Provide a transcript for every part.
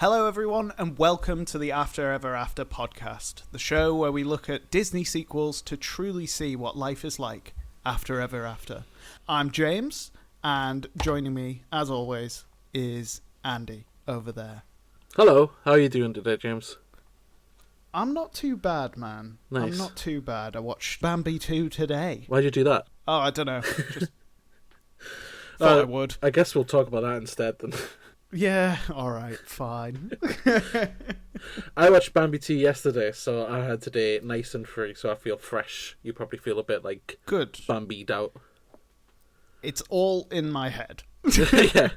Hello everyone and welcome to the After Ever After podcast, the show where we look at Disney sequels to truly see what life is like after ever after. I'm James, and joining me, as always, is Andy over there. Hello, how are you doing today, James? I'm not too bad, man. Nice. I'm not too bad. I watched Bambi II today. Why'd you do that? Oh, I don't know. Just thought I would. I guess we'll talk about that instead then. Yeah, alright, fine. I watched Bambi II yesterday, so I had today nice and free, so I feel fresh. You probably feel a bit like Good. Bambi'd out. It's all in my head. Yeah.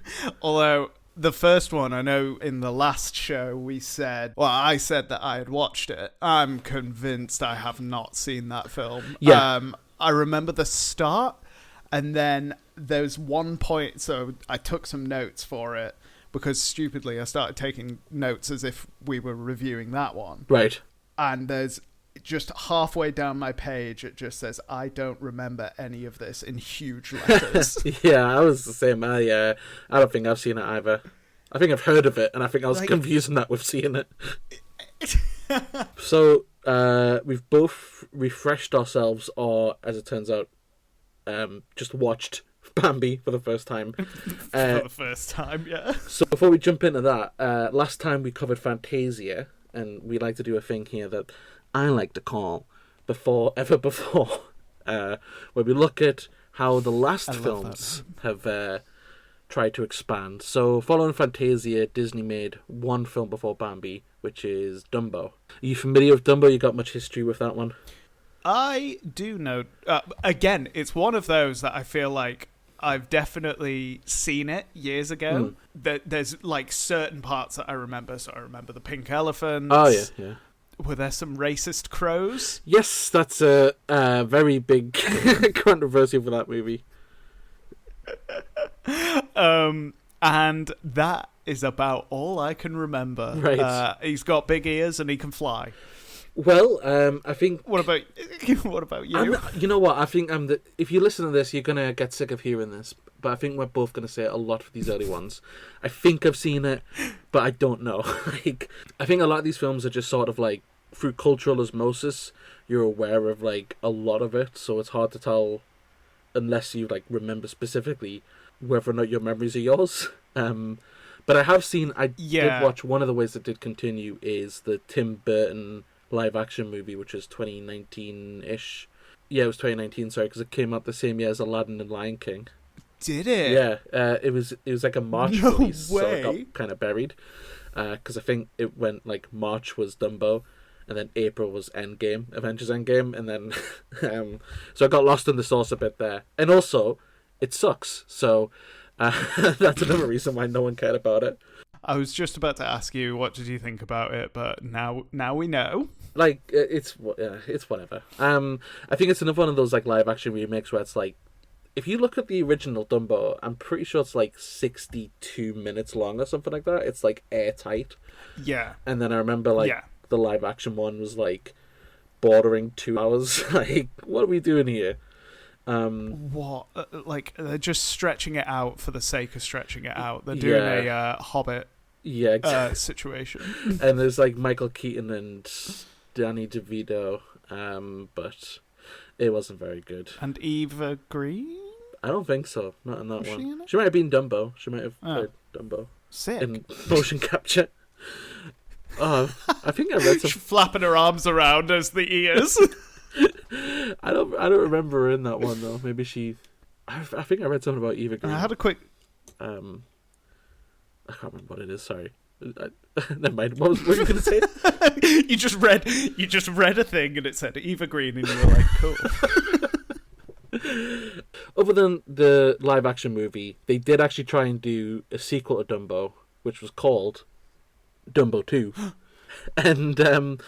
Although the first one, I know in the last show I said that I had watched it. I'm convinced I have not seen that film. Yeah. I remember the start, and then there's one point, so I took some notes for it, because stupidly I started taking notes as if we were reviewing that one. Right. And there's just halfway down my page, it just says, I don't remember any of this in huge letters. Yeah, I was the same. I don't think I've seen it either. I think I've heard of it, and I think I was confusing that with seeing it. So, we've both refreshed ourselves, or, as it turns out, just watched Bambi for the first time. For the first time, yeah. So before we jump into that, last time we covered Fantasia, and we like to do a thing here that I like to call Before, where we look at how the last films have tried to expand. So following Fantasia, Disney made one film before Bambi, which is Dumbo. Are you familiar with Dumbo? You got much history with that one? I do know. Again, it's one of those that I feel like I've definitely seen it years ago. There's like certain parts that I remember. So I remember the pink elephants. Oh, yeah. Were there some racist crows? Yes, that's a very big controversy for that movie. And that is about all I can remember. Right. He's got big ears and he can fly. Well, I think... What about you? You know what? I think if you listen to this, you're going to get sick of hearing this. But I think we're both going to say a lot for these early ones. I think I've seen it, but I don't know. I think a lot of these films are just sort of like, through cultural osmosis, you're aware of like a lot of it. So it's hard to tell, unless you like remember specifically, whether or not your memories are yours. But I have seen... I did watch one of the ways that did continue is the Tim Burton live action movie, which is 2019-ish. Yeah, it was 2019, sorry, because it came out the same year as Aladdin and Lion King. Did it? Yeah, it was like a March release, way. So it got kind of buried. Because I think it went like March was Dumbo, and then April was Avengers Endgame, and then so I got lost in the sauce a bit there. And also, it sucks, so that's another reason why no one cared about it. I was just about to ask you, what did you think about it? But now we know. Like, it's whatever. I think it's another one of those like live action remakes where it's like, if you look at the original Dumbo, I'm pretty sure it's like 62 minutes long or something like that. It's like airtight. Yeah. And then I remember the live action one was like bordering 2 hours. Like, what are we doing here? What? They're just stretching it out for the sake of stretching it out. They're doing a Hobbit situation. And there's like Michael Keaton and Danny DeVito, but it wasn't very good. And Eva Green? I don't think so. Not in that Was one. She might have been Dumbo. She might have played Dumbo. Sick. In motion capture. I think I read some... flapping her arms around as the ears. I don't remember her in that one though. Maybe she... I think I read something about Eva Green. I had a quick... I can't remember what it is. Sorry. Never mind. What were you going to say? You just read a thing and it said Eva Green, and you were like, cool. Other than the live action movie, they did actually try and do a sequel to Dumbo, which was called Dumbo 2. And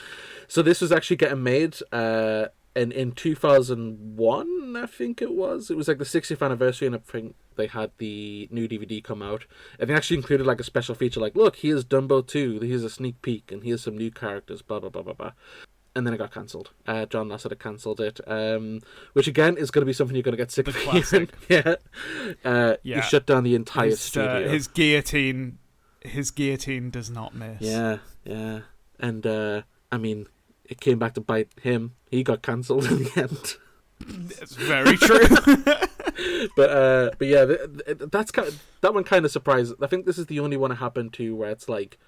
so this was actually getting made in 2001, I think it was. It was like the 60th anniversary, and I think they had the new DVD come out. And they actually included like a special feature, like, look, here's Dumbo 2, here's a sneak peek, and here's some new characters, blah, blah, blah, blah, blah. And then it got cancelled. John Lasseter cancelled it, which again is going to be something you're going to get sick of hearing. Yeah. He shut down the entire studio. His guillotine his guillotine does not miss. Yeah. And, I mean, it came back to bite him. He got cancelled in the end. It's very true. But yeah, that one kind of surprised. I think this is the only one it happened to where it's like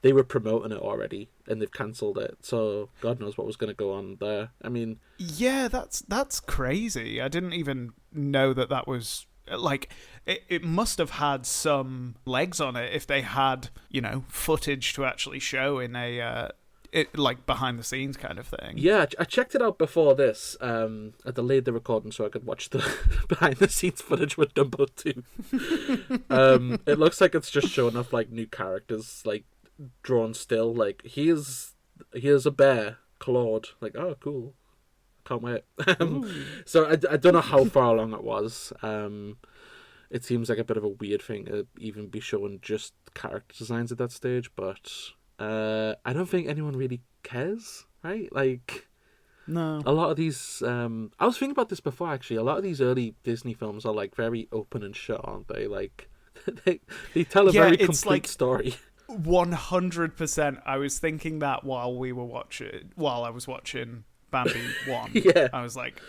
they were promoting it already and they've cancelled it. So God knows what was going to go on there. I mean, yeah, that's crazy. I didn't even know that was like it must have had some legs on it if they had, footage to actually show in a like behind the scenes kind of thing. Yeah, I checked it out before this. I delayed the recording so I could watch the behind the scenes footage with Dumbo 2. It looks like it's just showing off like new characters, like drawn still. Like here's a bear, Claude. Like, oh, cool, can't wait. So I don't know how far along it was. It seems like a bit of a weird thing to even be showing just character designs at that stage, but I don't think anyone really cares, right? Like, no. A lot of these, I was thinking about this before actually. A lot of these early Disney films are like very open and shut, aren't they? Like, they tell a very complete story. 100%. I was thinking that while I was watching Bambi 1. Yeah. I was like,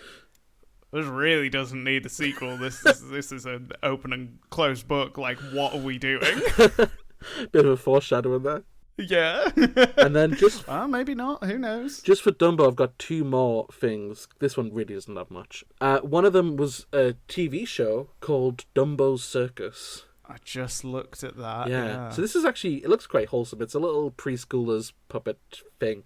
this really doesn't need a sequel. This is an open and closed book. Like, what are we doing? Bit of a foreshadowing there. Yeah. And then just... well, maybe not. Who knows? Just for Dumbo, I've got two more things. This one really doesn't have much. One of them was a TV show called Dumbo's Circus. I just looked at that. Yeah. So this is actually... It looks quite wholesome. It's a little preschooler's puppet thing.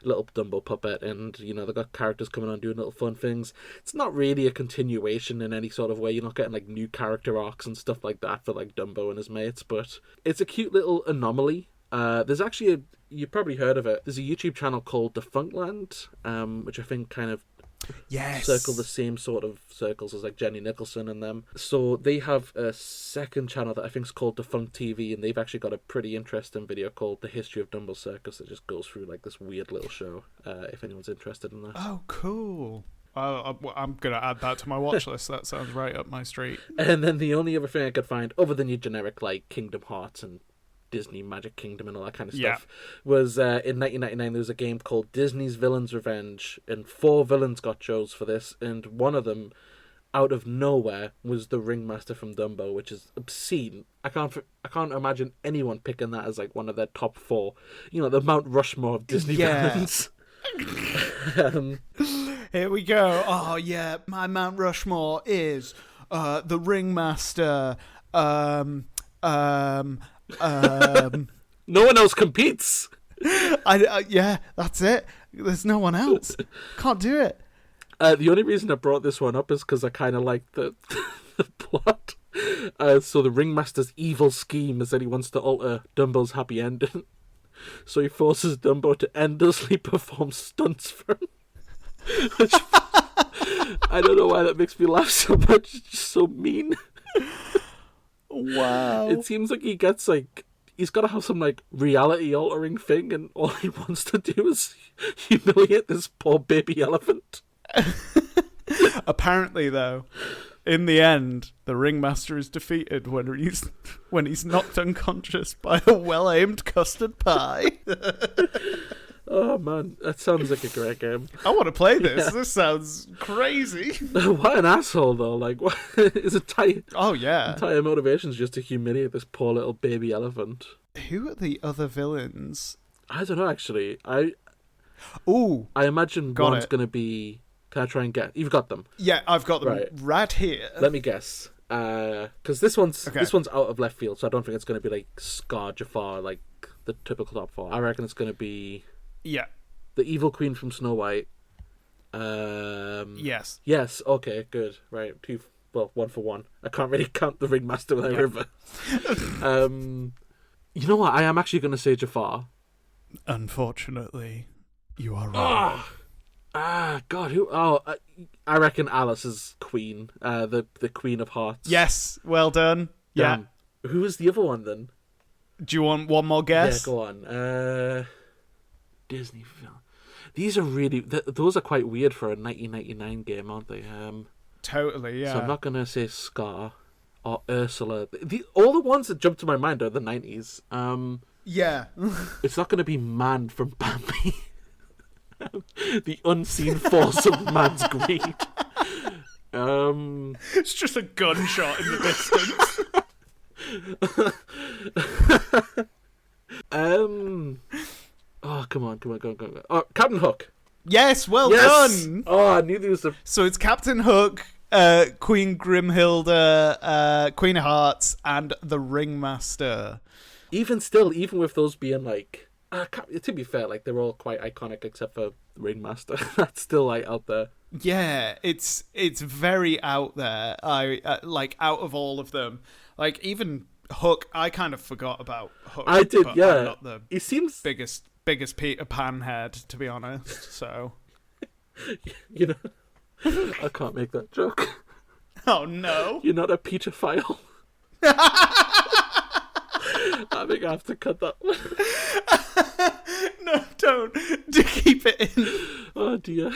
Little Dumbo puppet. And, they've got characters coming on doing little fun things. It's not really a continuation in any sort of way. You're not getting, like, new character arcs and stuff like that for, like, Dumbo and his mates. But it's a cute little anomaly. There's actually you've probably heard of it. There's a YouTube channel called Defunctland, which I think kind of circle the same sort of circles as like Jenny Nicholson and them. So they have a second channel that I think is called Defunct TV, and they've actually got a pretty interesting video called The History of Dumbo Circus that just goes through like this weird little show. If anyone's interested in that. Oh, cool. I'm gonna add that to my watch list. That sounds right up my street. And then the only other thing I could find, other than your generic like Kingdom Hearts and Disney Magic Kingdom and all that kind of stuff, was in 1999 there was a game called Disney's Villain's Revenge, and 4 villains got chose for this, and one of them out of nowhere was the ringmaster from Dumbo, which is obscene. I can't imagine anyone picking that as like one of their top 4, the Mount Rushmore of Disney villains. Here we go. Oh yeah, my Mount Rushmore is the ringmaster, no one else competes. Yeah, that's it. There's no one else. Can't do it. The only reason I brought this one up is because I kind of like the plot. So the ringmaster's evil scheme is that he wants to alter Dumbo's happy ending. So he forces Dumbo to endlessly perform stunts for him. Which, I don't know why that makes me laugh so much. It's just so mean. Wow. It seems like he's got to have some like reality altering thing, and all he wants to do is humiliate this poor baby elephant. Apparently, though, in the end, the ringmaster is defeated when he's knocked unconscious by a well-aimed custard pie. Oh man, that sounds like a great game. I want to play this. Yeah. This sounds crazy. What an asshole, though! Like, what is entire? Oh yeah, entire motivation is just to humiliate this poor little baby elephant. Who are the other villains? I don't know. Actually, I imagine one's going to be. Can I try and get? You've got them. Yeah, I've got them right here. Let me guess. Because this one's out of left field, so I don't think it's going to be like Scar Jafar, like the typical top 4. I reckon it's going to be. Yeah. The evil queen from Snow White. Yes. Yes. Okay. Good. Right. 1 for 1. I can't really count the ringmaster with a river. You know what? I am actually going to say Jafar. Unfortunately, you are wrong. God. Who? Oh, I reckon Alice is queen. The Queen of Hearts. Yes. Well done. Yeah. Who is the other one then? Do you want one more guess? Yeah. Go on. Disney film. These are really... those are quite weird for a 1999 game, aren't they? Totally, yeah. So I'm not going to say Scar. or Ursula. All the ones that jump to my mind are the 90s. Yeah. It's not going to be Man from Bambi. The unseen force of man's greed. It's just a gunshot in the distance. Oh, come on. Oh, Captain Hook. Yes, well Yes! done. Oh, I knew there was a... So it's Captain Hook, Queen Grimhilda, Queen of Hearts, and the Ringmaster. Even still, even with those being like... to be fair, like, they're all quite iconic except for Ringmaster. That's still, like, out there. Yeah, it's very out there. I like, out of all of them. Like, even Hook, I kind of forgot about Hook. I did, but yeah. I'm not the He seems... biggest Peter Pan head, to be honest, so... You know, I can't make that joke. Oh, no. You're not a pedophile. I think I have to cut that one. No, don't. To keep it in. Oh, dear.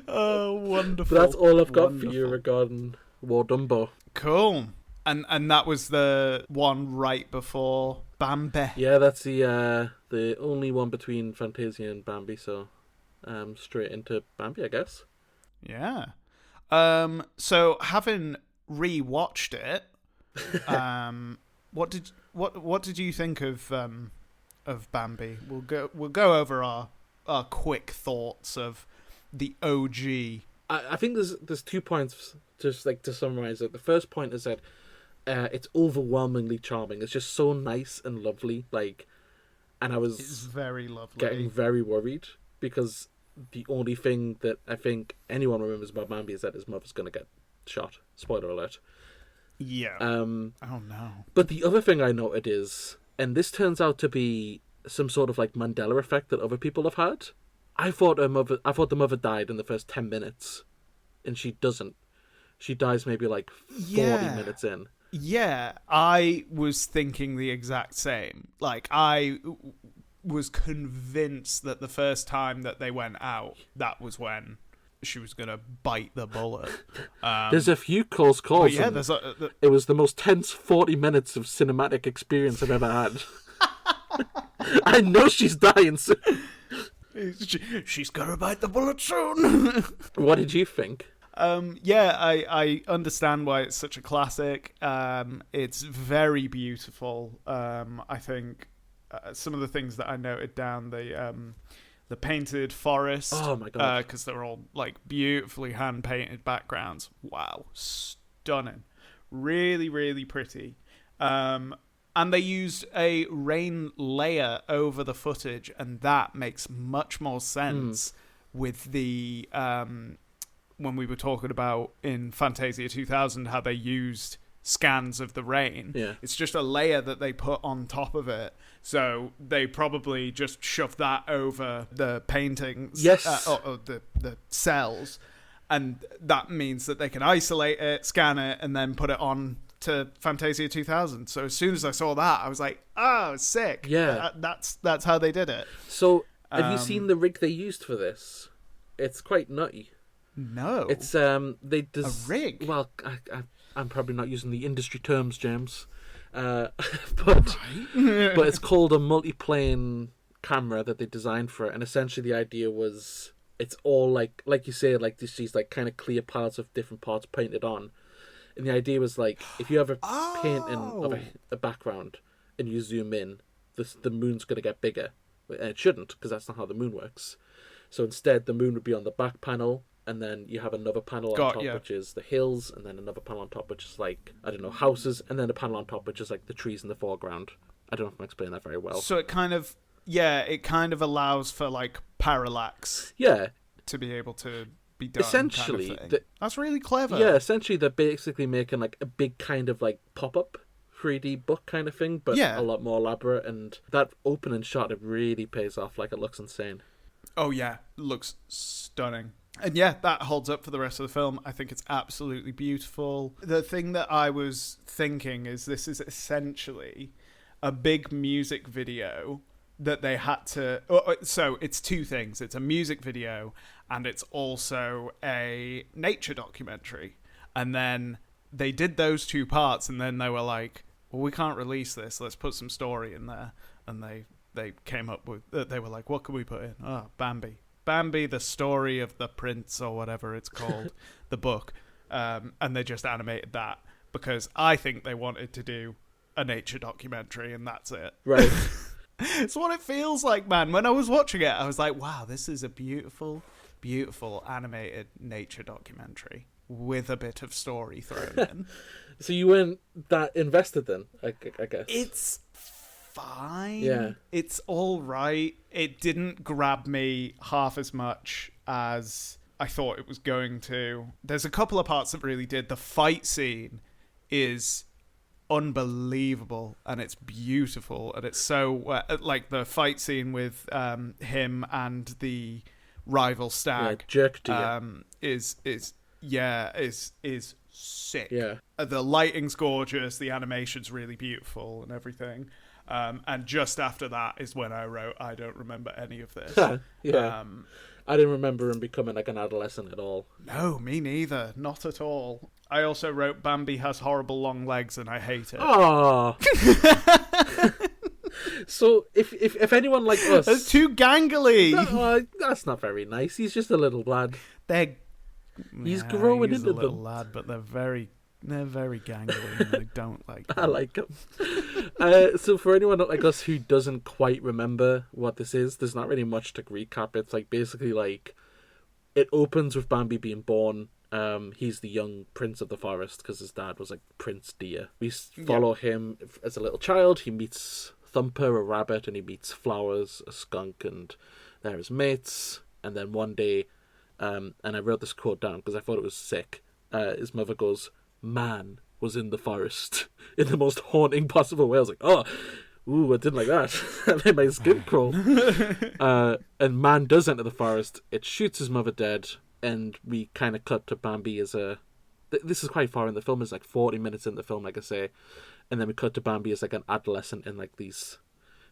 Oh, wonderful. But that's all I've got for you regarding War Dumbo. Cool. And that was the one right before Bambi. Yeah, that's the only one between Fantasia and Bambi, so straight into Bambi, I guess. Yeah. So having rewatched it, what did you think of Bambi? We'll go over our quick thoughts of the OG. I think there's 2 points just like to summarize it. The first point is that it's overwhelmingly charming. It's just so nice and lovely. Like, and it's very lovely. Getting very worried because the only thing that I think anyone remembers about Bambi is that his mother's going to get shot. Spoiler alert. Yeah. Oh no. But the other thing I noted is, and this turns out to be some sort of like Mandela effect that other people have had. I thought the mother died in the first 10 minutes, and she doesn't. She dies maybe like 40 minutes in. Yeah, I was thinking the exact same. Like, I was convinced that the first time that they went out, that was when she was going to bite the bullet. There's a few close calls. Yeah, it was the most tense 40 minutes of cinematic experience I've ever had. I know she's dying soon. She's going to bite the bullet soon. What did you think? Yeah, I understand why it's such a classic. It's very beautiful. I think some of the things that I noted down, the painted forest. Oh my god! Because they're all like beautifully hand painted backgrounds. Wow, stunning, really, really pretty. And they used a rain layer over the footage, and that makes much more sense with the when we were talking about in Fantasia 2000 how they used scans of the rain. Yeah. It's just a layer that they put on top of it. So they probably just shoved that over the paintings. Yes. Or the cells. And that means that they can isolate it, scan it, and then put it on to Fantasia 2000. So as soon as I saw that, I was like, oh, sick. Yeah. That's how they did it. So have you seen the rig they used for this? It's quite nutty. No. It's a rig? Well, I'm probably not using the industry terms, James. But it's called a multiplane camera that they designed for it, and essentially the idea was it's all like you say, like these like kind of clear parts of different parts painted on. And the idea was like if you have a painting of a background and you zoom in, the moon's going to get bigger, and it shouldn't because that's not how the moon works. So instead, the moon would be on the back panel. And then you have another panel on top, which is the hills, and then another panel on top, which is like, I don't know, houses, and then a panel on top, which is like the trees in the foreground. I don't know if I'm explaining that very well. So it kind of allows for like parallax. Yeah. To be able to be done. Essentially. Kind of that's really clever. Yeah, essentially they're basically making like a big kind of like pop-up 3D book kind of thing, but a lot more elaborate, and that opening shot, it really pays off. Like, it looks insane. Oh yeah, looks stunning. And yeah, that holds up for the rest of the film. I think it's absolutely beautiful. The thing that I was thinking is this is essentially a big music video that they had to... So it's two things. It's a music video and it's also a nature documentary. And then they did those 2 parts, and then they were like, well, we can't release this. Let's put some story in there. And they came up with, they were like, what can we put in? Oh, Bambi. Bambi, the story of the prince, or whatever it's called, the book. And they just animated that because I think they wanted to do a nature documentary, and that's it. Right. It's what it feels like, man. When I was watching it, I was like, wow, this is a beautiful, beautiful animated nature documentary with a bit of story thrown in. So you weren't that invested then, I guess. It's fine. Yeah. It's all right. It didn't grab me half as much as I thought it was going to. There's a couple of parts that really did. The fight scene is unbelievable, and it's beautiful, and it's so like the fight scene with him and the rival stag, jerk to is sick. Yeah. The lighting's gorgeous, the animation's really beautiful and everything. And just after that is when I wrote, I don't remember any of this. Yeah. I didn't remember him becoming like an adolescent at all. No, me neither. Not at all. I also wrote Bambi has horrible long legs and I hate it. Oh. So if anyone like us, That's too gangly. That's not very nice. He's just a little lad. He's Yeah, growing he's into a little them. lad, but they're very gangly, and I don't like them. I like him. So for anyone like us who doesn't quite remember what this is, there's not really much to recap. It's like basically like it opens with Bambi being born. He's the young prince of the forest because his dad was like Prince Deer. We follow him as a little child. He meets Thumper, a rabbit, and he meets Flowers, a skunk, and they're his mates. And then one day, and I wrote this quote down because I thought it was sick. His mother goes, "Man was in the forest," in the most haunting possible way. I was like, oh, ooh, I didn't like that. That made my skin crawl. And man does enter the forest. It shoots his mother dead, and we kind of cut to Bambi as a... This is quite far in the film. It's like 40 minutes in the film, like I say. And then we cut to Bambi as like an adolescent in like these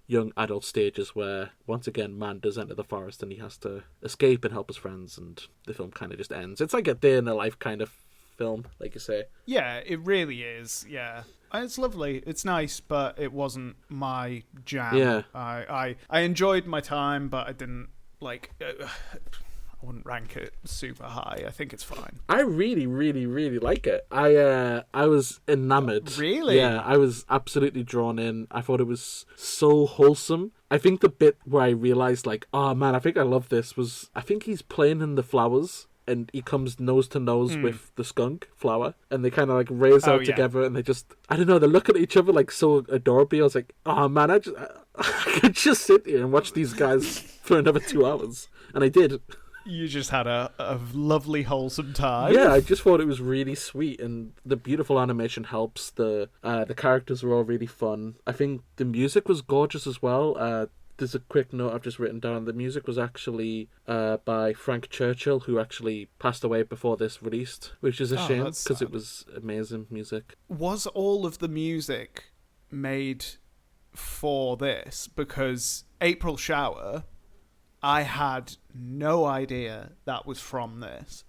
young adult stages where, once again, man does enter the forest and he has to escape and help his friends, and the film kind of just ends. It's like a day in the life kind of film, like you say. Yeah, it really is. Yeah, it's lovely. It's nice, but it wasn't my jam. Yeah. I enjoyed my time, but I didn't like. I wouldn't rank it super high. I think it's fine. I really, really, really like it. I was enamored. Really? Yeah, I was absolutely drawn in. I thought it was so wholesome. I think the bit where I realised, like, oh man, I think I love this was, I think he's playing in the flowers, and he comes nose to nose with the skunk, Flower, and they kind of like raise out together, and they just, I don't know, they're looking at each other like so adorably. I was like, oh man, I could just sit here and watch these guys for another 2 hours. And I did. You just had a lovely, wholesome time. Yeah, I just thought it was really sweet, and the beautiful animation helps. The characters were all really fun. I think the music was gorgeous as well. There's a quick note I've just written down. The music was actually by Frank Churchill, who actually passed away before this released, which is a shame because it was amazing music. Was all of the music made for this? Because April Shower, I had no idea that was from this.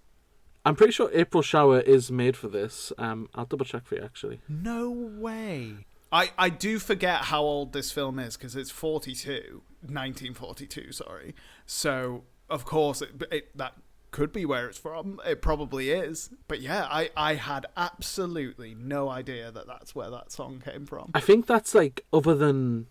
I'm pretty sure April Shower is made for this. I'll double check for you, actually. No way. I do forget how old this film is because it's 1942, sorry. So, of course, that could be where it's from. It probably is. But yeah, I had absolutely no idea that that's where that song came from. I think that's like, other than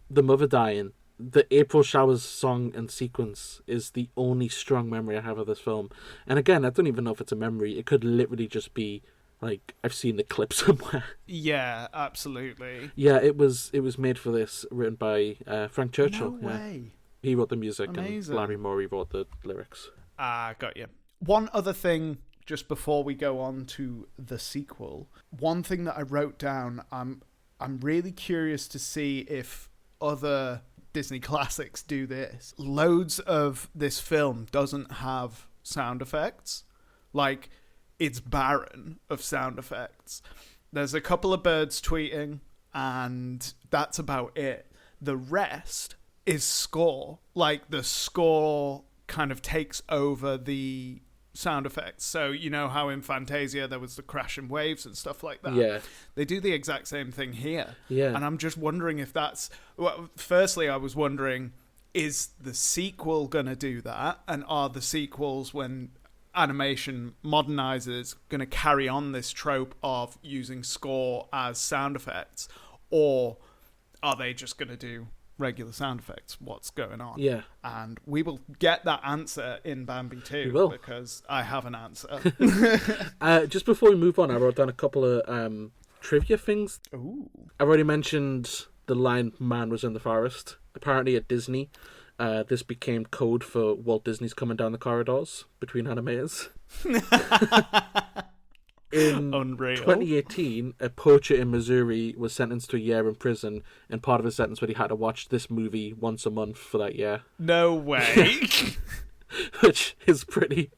the mother dying, the April Showers song and sequence is the only strong memory I have of this film. And again, I don't even know if it's a memory. It could literally just be like I've seen the clip somewhere. Yeah, absolutely. Yeah, it was made for this, written by Frank Churchill. No way. He wrote the music. Amazing. And Larry Morey wrote the lyrics. Got you. One other thing, just before we go on to the sequel, one thing that I wrote down, I'm really curious to see if other Disney classics do this. Loads of this film doesn't have sound effects. Like, it's barren of sound effects. There's a couple of birds tweeting, and that's about it. The rest is score. Like, the score kind of takes over the sound effects. So you know how in Fantasia there was the crashing waves and stuff like that? Yeah. They do the exact same thing here. Yeah. And I'm just wondering if that's... Well, firstly, I was wondering, is the sequel going to do that? And are the sequels, when animation modernizes, going to carry on this trope of using score as sound effects? Or are they just going to do regular sound effects? What's going on? Yeah. And we will get that answer in Bambi 2. We will. Because I have an answer. Just before we move on, I wrote down a couple of trivia things. Ooh. I've already mentioned the line "man was in the forest." Apparently at Disney, this became code for Walt Disney's coming down the corridors between animators. In Unreal. 2018, a poacher in Missouri was sentenced to a year in prison, and part of his sentence was he had to watch this movie once a month for that year. No way. Which is pretty...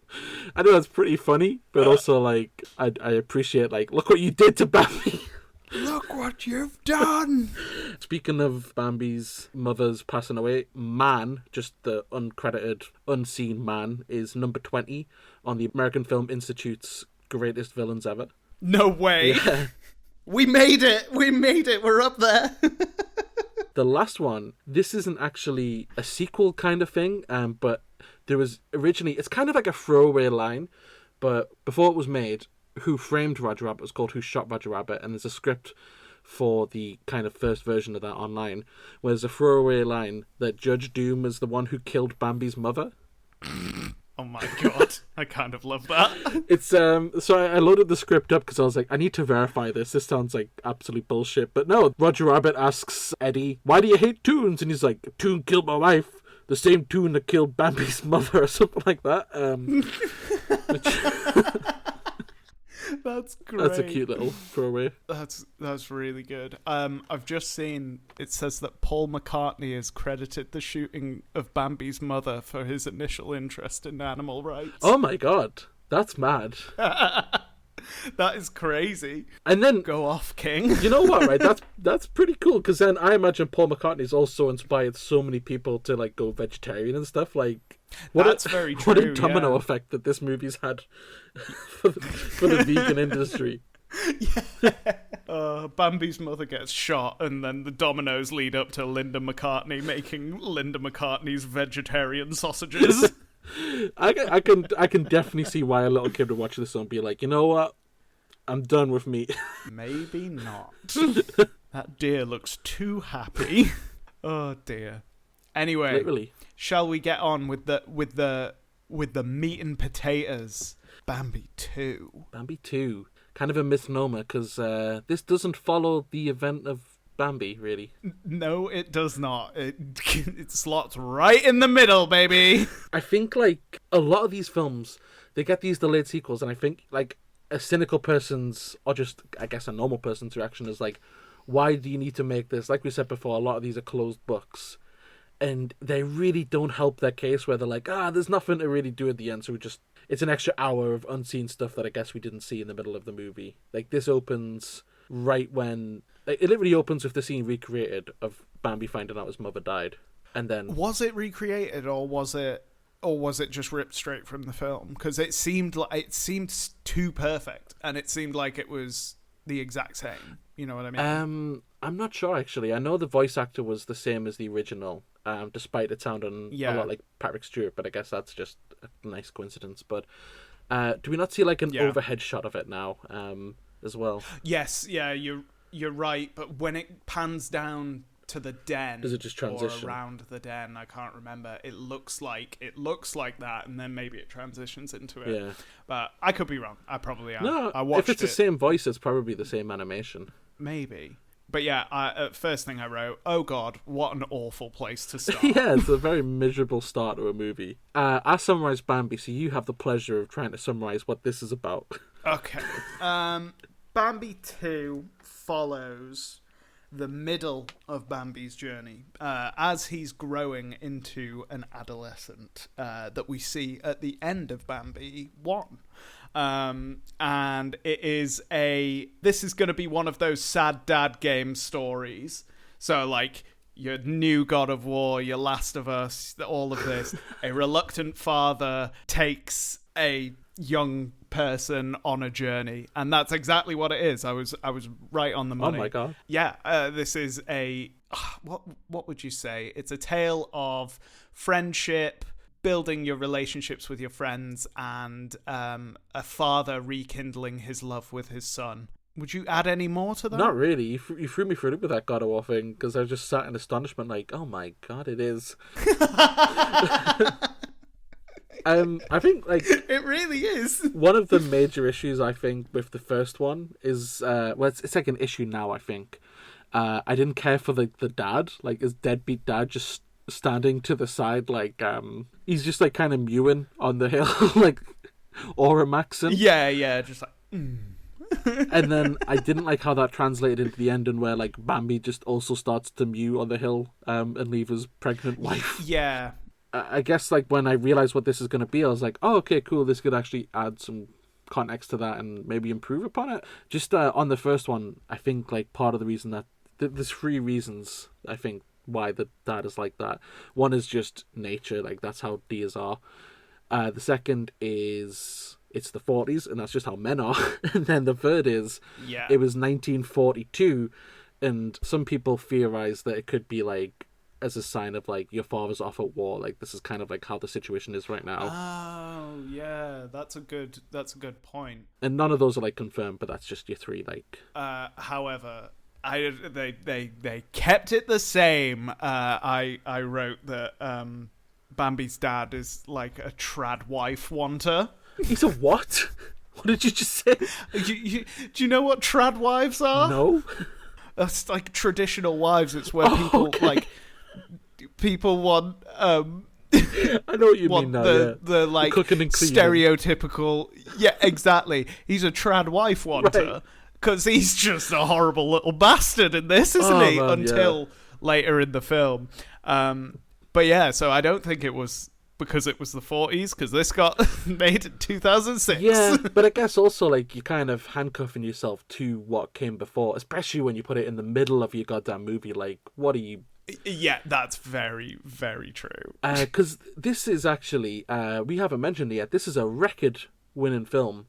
I know that's pretty funny, but also, like, I appreciate, like, look what you did to Bambi. Look what you've done. Speaking of Bambi's mother's passing away, Man, just the uncredited, unseen Man, is number 20 on the American Film Institute's greatest villains ever. No way. Yeah. We made it. We're up there. The last one, this isn't actually a sequel kind of thing, but there was originally, it's kind of like a throwaway line, but before it was made, Who Framed Roger Rabbit was called Who Shot Roger Rabbit, and there's a script for the kind of first version of that online, where there's a throwaway line that Judge Doom is the one who killed Bambi's mother. Oh my god, I kind of love that. It's so I loaded the script up because I was like, I need to verify this. This sounds like absolute bullshit. But no, Roger Rabbit asks Eddie, "Why do you hate Toons?" And he's like, "Toon killed my wife. The same Toon that killed Bambi's mother," or something like that. That's great. That's a cute little throwaway. That's really good. I've just seen it says that Paul McCartney has credited the shooting of Bambi's mother for his initial interest in animal rights. Oh my god, that's mad. That is crazy. And then Go off, King. you know what, right? That's pretty cool, because then I imagine Paul McCartney's also inspired so many people to like go vegetarian and stuff. Like, That's very true. What a domino effect that this movie's had for the vegan industry. Yeah. Bambi's mother gets shot, and then the dominoes lead up to Linda McCartney making Linda McCartney's vegetarian sausages. I can definitely see why a little kid would watch this and be like, you know what? I'm done with meat. Maybe not. That deer looks too happy. Oh dear. Anyway, Literally. shall we get on with the meat and potatoes? Bambi 2. Bambi 2. Kind of a misnomer, because this doesn't follow the event of Bambi, really. No, it does not. It slots right in the middle, baby. I think, like, a lot of these films, they get these delayed sequels, and I think, like, a cynical person's, or just, I guess, a normal person's reaction is like, why do you need to make this? Like we said before, a lot of these are closed books, and they really don't help their case, where they're like, there's nothing to really do at the end, so it's an extra hour of unseen stuff that I guess we didn't see in the middle of the movie. Like, this opens right when... Like, it literally opens with the scene recreated of Bambi finding out his mother died. And then... Was it recreated, or was it just ripped straight from the film? Because it seemed too perfect, and it seemed like it was the exact same. You know what I mean? I'm not sure, actually. I know the voice actor was the same as the original, despite it sounding a lot like Patrick Stewart, but I guess that's just a nice coincidence. But do we not see, like, an overhead shot of it now, as well? Yes, yeah, you're right. But when it pans down to the den, does it just transition or around the den? I can't remember. It looks like that, and then maybe it transitions into it. Yeah, but I could be wrong. I probably am. No, I watched if it's the same voice, it's probably the same animation. Maybe. But yeah, first thing I wrote, oh god, what an awful place to start. Yeah, it's a very miserable start to a movie. I summarised Bambi, so you have the pleasure of trying to summarise what this is about. Okay. Bambi 2 follows the middle of Bambi's journey as he's growing into an adolescent that we see at the end of Bambi 1. And this is going to be one of those sad dad game stories. So, like, your new God of War, your Last of Us, all of this. A reluctant father takes a young person on a journey, and that's exactly what it is. I was right on the money. Oh my god. Yeah, this is a what would you say? It's a tale of friendship, building your relationships with your friends, and a father rekindling his love with his son. Would you add any more to that? Not really. You threw me for a loop with that God of War thing, because I just sat in astonishment like, oh my god, it is. I think, like... It really is. One of the major issues, I think, with the first one is... well, it's like an issue now, I think. I didn't care for the dad, like his deadbeat dad just standing to the side, like... he's just, like, kind of mewing on the hill, like Aura Maxon. Yeah, just like... And then I didn't like how that translated into the ending where, like, Bambi just also starts to mew on the hill and leave his pregnant wife. Yeah. I guess, like, when I realized what this is going to be, I was like, oh, okay, cool, this could actually add some context to that and maybe improve upon it. Just on the first one, I think, like, part of the reason that... There's 3 reasons, I think, why the dad is like that. One is just nature, like, that's how deers are. The second is... It's the 40s, and that's just how men are. And then the third is, It was 1942, and some people theorize that it could be, like, as a sign of, like, your father's off at war. Like, this is kind of, like, how the situation is right now. Oh, yeah, that's a good point. And none of those are, like, confirmed, but that's just your 3, like... However, they kept it the same. I wrote that Bambi's dad is, like, a trad wife wanter. He's a what? What did you just say? Do you know what trad wives are? No. That's like traditional wives. It's where people like people want. I know what you mean now. The like the cooking and cleaning. Stereotypical. Yeah, exactly. He's a trad wife wanter because he's just a horrible little bastard in this, isn't he? Man, Until later in the film. But yeah, so I don't think it was. Because it was the 40s, because this got made in 2006. Yeah, but I guess also, like, you're kind of handcuffing yourself to what came before, especially when you put it in the middle of your goddamn movie. Like, what are you... Yeah, that's very, very true. Because this is actually, we haven't mentioned it yet, this is a record-winning film.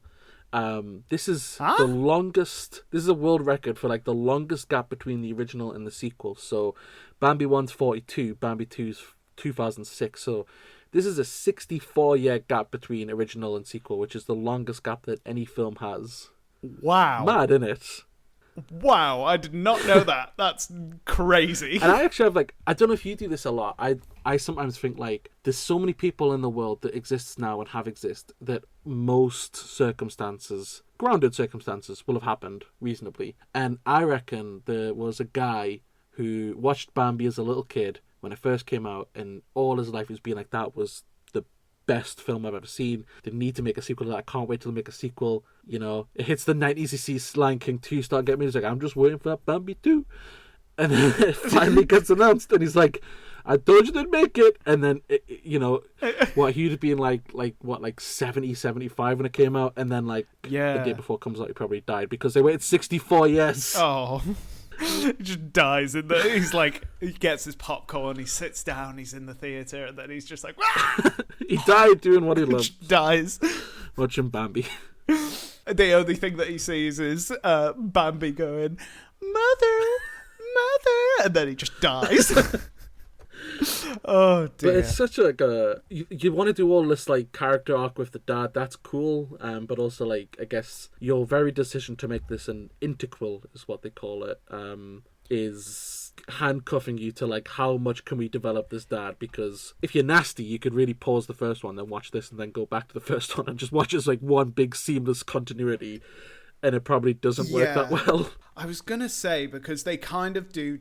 This is the longest... This is a world record for, like, the longest gap between the original and the sequel. So, Bambi 1's 42, Bambi 2's 2006, so... This is a 64-year gap between original and sequel, which is the longest gap that any film has. Wow. Mad, isn't it? Wow, I did not know that. That's crazy. And I actually have, like, I don't know if you do this a lot. I sometimes think, like, there's so many people in the world that exists now and have exist that most circumstances, grounded circumstances, will have happened reasonably. And I reckon there was a guy who watched Bambi as a little kid when it first came out, and all his life was being like, that was the best film I've ever seen. They need to make a sequel to that. I can't wait till they make a sequel. You know, it hits the 90s, he sees Lion King 2 start getting me. He's like, I'm just waiting for that Bambi 2. And then it finally gets announced, and he's like, I told you they'd make it. And then, you know, what, he'd have been like 70, 75 when it came out, and then, like, the day before it comes out, he probably died because they waited 64 years. Oh. He just dies in the. He's like, he gets his popcorn, he sits down, he's in the theater, and then he's just like, he died doing what he loved. Dies watching Bambi. The only thing that he sees is Bambi going, mother, and then he just dies. Oh dear. But it's such like a you want to do all this like character arc with the dad, that's cool, but also like I guess your very decision to make this an integral is what they call it, is handcuffing you to like how much can we develop this dad, because if you're nasty you could really pause the first one, then watch this and then go back to the first one and just watch as like one big seamless continuity, and it probably doesn't work that well. I was gonna say, because they kind of do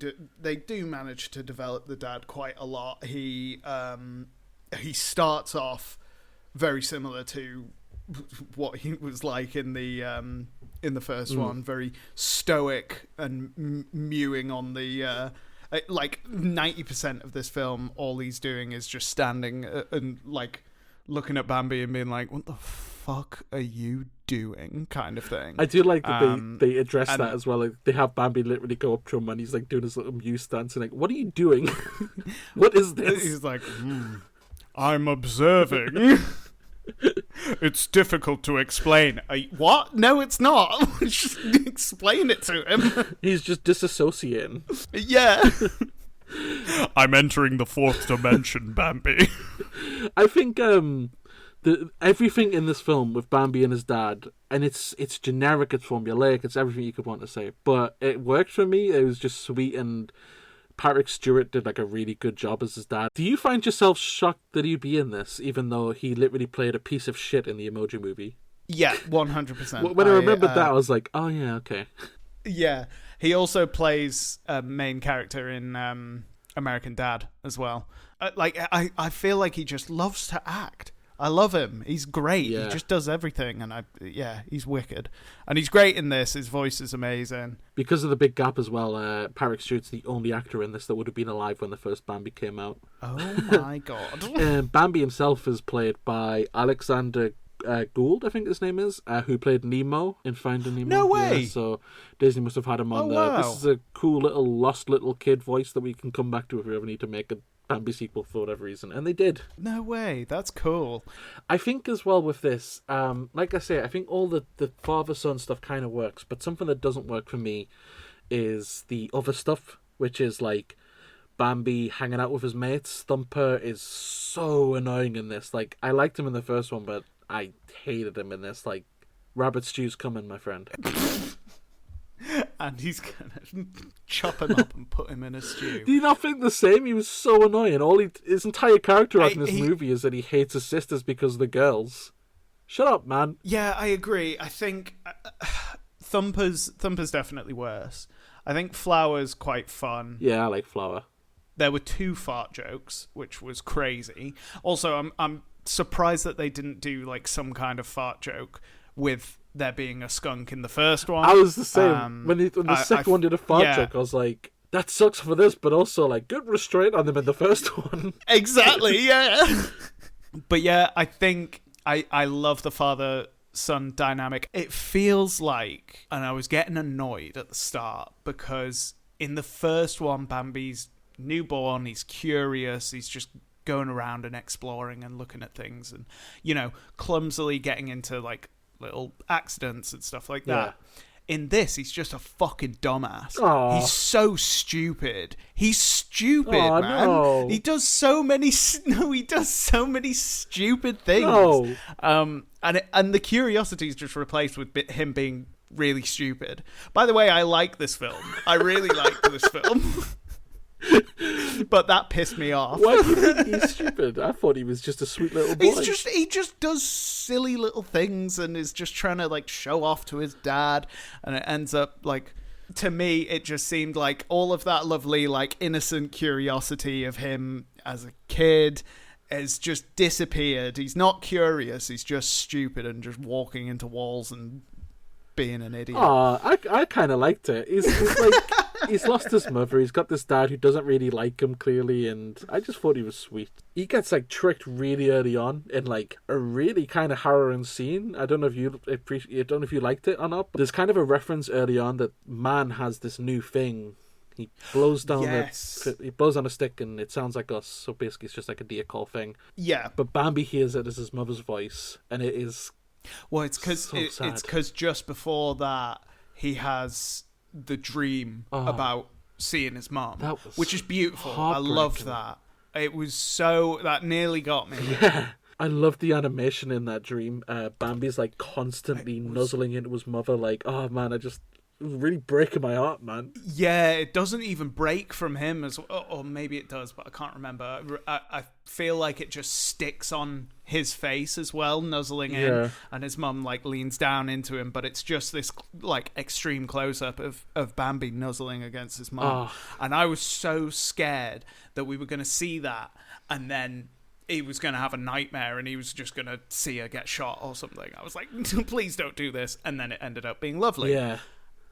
manage to develop the dad quite a lot. He starts off very similar to what he was like in the first one, very stoic and mewing on the like 90% of this film. All he's doing is just standing and like looking at Bambi and being like, "What the fuck are you doing?" kind of thing. I do like that they address that as well. Like, they have Bambi literally go up to him and he's like doing his little mew stance and like, "What are you doing? What is this?" He's like, I'm observing. It's difficult to explain. What? No, it's not. Just explain it to him. He's just disassociating. Yeah. I'm entering the fourth dimension, Bambi. I think everything in this film with Bambi and his dad, and it's generic, it's formulaic, it's everything you could want to say, but it worked for me. It was just sweet, and Patrick Stewart did like a really good job as his dad. Do you find yourself shocked that he'd be in this, even though he literally played a piece of shit in the Emoji Movie? Yeah, 100%. When I remembered that, I was like, oh yeah, okay. Yeah, he also plays a main character in American Dad as well. I feel like he just loves to act. I love him. He's great. Yeah. He just does everything, and he's wicked. And he's great in this. His voice is amazing. Because of the big gap as well, Patrick Stewart's the only actor in this that would have been alive when the first Bambi came out. Oh my god. Bambi himself is played by Alexander Gould, I think his name is, who played Nemo in Finding Nemo. No way! Yeah, so Disney must have had him on there. Wow. This is a cool little lost little kid voice that we can come back to if we ever need to make a Bambi sequel for whatever reason. And they did. No way. That's cool. I think as well with this, like I say, I think all the father-son stuff kind of works, but something that doesn't work for me is the other stuff, which is like Bambi hanging out with his mates. Thumper is so annoying in this. Like, I liked him in the first one, but I hated him in this. Like, rabbit stew's coming, my friend. And he's gonna chop him up and put him in a stew. Do you not think the same? He was so annoying. His entire character arc in this movie is that he hates his sisters because of the girls. Shut up, man. Yeah, I agree. I think Thumper's definitely worse. I think Flower's quite fun. Yeah, I like Flower. There were 2 fart jokes, which was crazy. Also, I'm surprised that they didn't do like some kind of fart joke with there being a skunk in the first one. I was the same. When the second one did a fart joke, I was like, that sucks for this, but also like good restraint on them in the first one. Exactly, yeah. But yeah, I think I love the father-son dynamic. It feels like, and I was getting annoyed at the start, because in the first one, Bambi's newborn, he's curious, he's just going around and exploring and looking at things and, clumsily getting into like little accidents and stuff like that. Yeah. In this, he's just a fucking dumbass. Aww. He's so stupid. He's stupid, man. No. He does so many stupid things. No. And the curiosity is just replaced with him being really stupid. By the way, I like this film. I really like this film. But that pissed me off. Why do you think he's stupid? I thought he was just a sweet little boy. He just does silly little things and is just trying to like show off to his dad, and it ends up like, to me it just seemed like all of that lovely like innocent curiosity of him as a kid has just disappeared. He's not curious, he's just stupid and just walking into walls and being an idiot. Oh, I kind of liked it. He's like, he's lost his mother. He's got this dad who doesn't really like him clearly, and I just thought he was sweet. He gets like tricked really early on in like a really kind of harrowing scene. I don't know if you liked it or not. But there's kind of a reference early on that man has this new thing. He blows down he blows on a stick and it sounds like us. So basically, it's just like a deer call thing. Yeah. But Bambi hears it as his mother's voice, and it is. Well, it's because just before that he has the dream about seeing his mom, which is beautiful. I loved that. It was that nearly got me. Yeah, I loved the animation in that dream. Bambi's like constantly nuzzling into his mother, like, oh man, it was really breaking my heart, man. Yeah, it doesn't even break from him or maybe it does, but I can't remember. I feel like it just sticks on his face as well, nuzzling in, and his mum like leans down into him, but it's just this like extreme close-up of Bambi nuzzling against his mum. And I was so scared that we were going to see that and then he was going to have a nightmare and he was just going to see her get shot or something. I was like, please don't do this. And then it ended up being lovely. Yeah.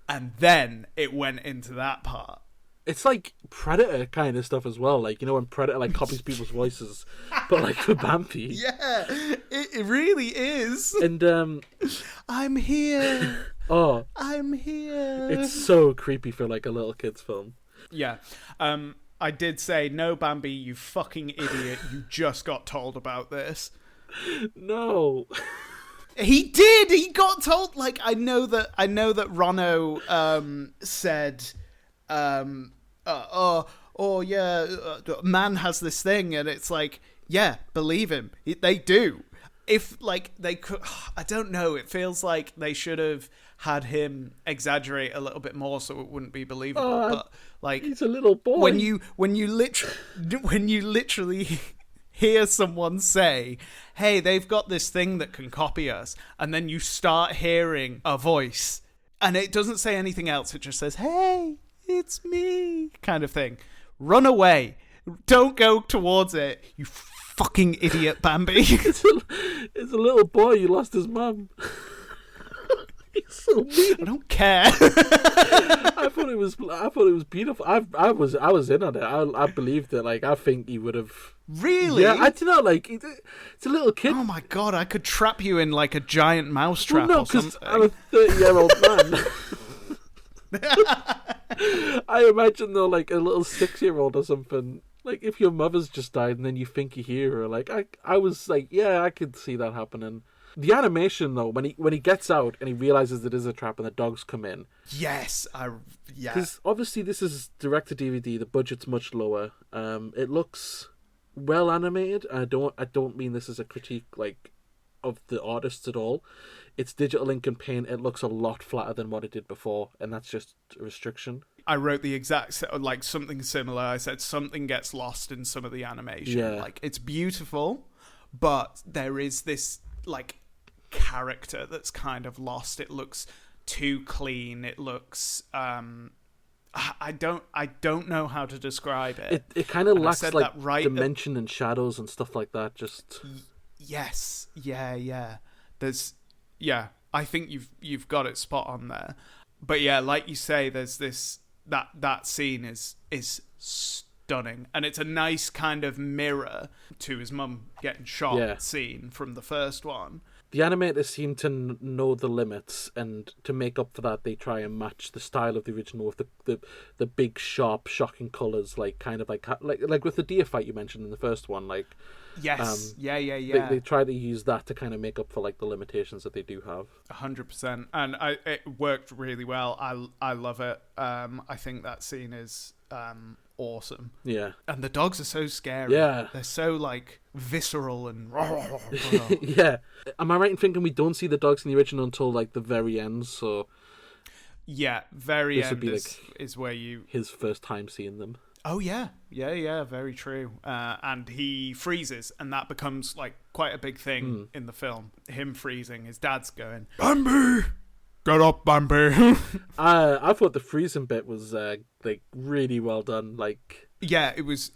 And then it went into that part. It's like Predator kind of stuff as well. Like, when Predator like copies people's voices, but like for Bambi. Yeah, it really is. And I'm here. Oh, I'm here. It's so creepy for like a little kid's film. Yeah. I did say, no, Bambi, you fucking idiot. You just got told about this. No. He did. He got told. Like, I know that Ronno said, man has this thing, and it's like, yeah, believe him. They do. If like they could, I don't know. It feels like they should have had him exaggerate a little bit more so it wouldn't be believable. But like, he's a little boy. When you literally hear someone say, hey, they've got this thing that can copy us, and then you start hearing a voice and it doesn't say anything else, it just says, hey, it's me, kind of thing. Run away. Don't go towards it, you fucking idiot, Bambi. It's a little boy. He lost his mum. He's so mean. I don't care. I thought it was beautiful. I was in on it. I believed it. Like, I think he would have. Really? Yeah, I don't know. Like, it's a little kid. Oh my god, I could trap you in like a giant mouse trap. Well, no, because I'm a 30-year-old man. I imagine though, like a little 6-year-old or something. Like, if your mother's just died and then you think you hear her, like I was like, yeah, I could see that happening. The animation though, when he gets out and he realizes it is a trap and the dogs come in. Yes, Because obviously this is direct to DVD. The budget's much lower. It looks well animated. I don't mean this as a critique like of the artists at all. It's digital ink and paint. It looks a lot flatter than what it did before, and that's just a restriction. I wrote the exact like something similar. I said something gets lost in some of the animation. Yeah. Like, it's beautiful, but there is this like character that's kind of lost. It looks too clean. It looks I don't know how to describe it. It kind of lacks like dimension and shadows and stuff like that. Just yes, yeah. I think you've got it spot on there. But yeah, like you say, there's this that scene is stunning, and it's a nice kind of mirror to his mum getting shot scene from the first one. The animators seem to know the limits, and to make up for that, they try and match the style of the original with the big, sharp, shocking colours, like kind of like with the deer fight you mentioned in the first one, like. Yes. Yeah. They try to use that to kind of make up for like the limitations that they do have. 100%, and it worked really well. I love it. I think that scene is awesome. Yeah, and the dogs are so scary. Yeah, they're so like visceral and. Yeah, am I right in thinking we don't see the dogs in the original until like the very end? So. Yeah, very end is where his first time seeing them. Oh yeah, very true. And he freezes, and that becomes like quite a big thing in the film. Him freezing, his dad's going, Bambi, get up, Bambi. I thought the freezing bit was like really well done. Like, yeah, it was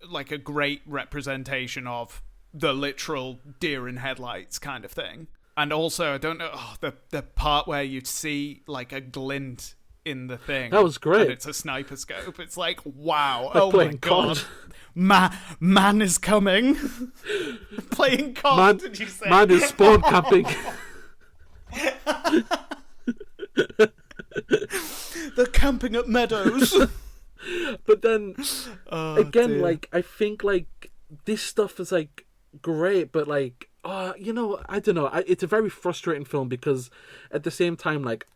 like a great representation of the literal deer in headlights kind of thing. And also, I don't know, the part where you'd see like a glint in the thing. That was great. And it's a sniper scope. It's like, wow. They're oh my god. Man is coming. Playing COD, did you say? Man is spawn camping. They're camping at meadows. But then, again, like, I think, like, this stuff is, like, great, but, like, you know, I don't know. It's a very frustrating film because at the same time, like,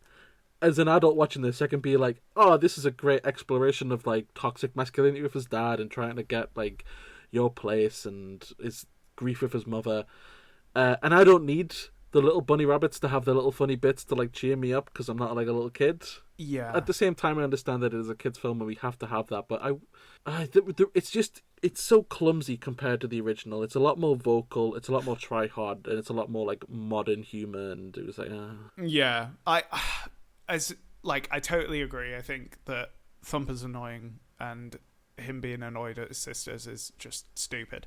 as an adult watching this, I can be like, oh, this is a great exploration of, like, toxic masculinity with his dad and trying to get, like, your place and his grief with his mother. And I don't need the little bunny rabbits to have their little funny bits to, like, cheer me up because I'm not, like, a little kid. Yeah. At the same time, I understand that it is a kid's film and we have to have that, but it's so clumsy compared to the original. It's a lot more vocal, it's a lot more try-hard, and it's a lot more, like, modern humor, and it was like, Yeah. I totally agree. I think that Thumper's annoying, and him being annoyed at his sisters is just stupid.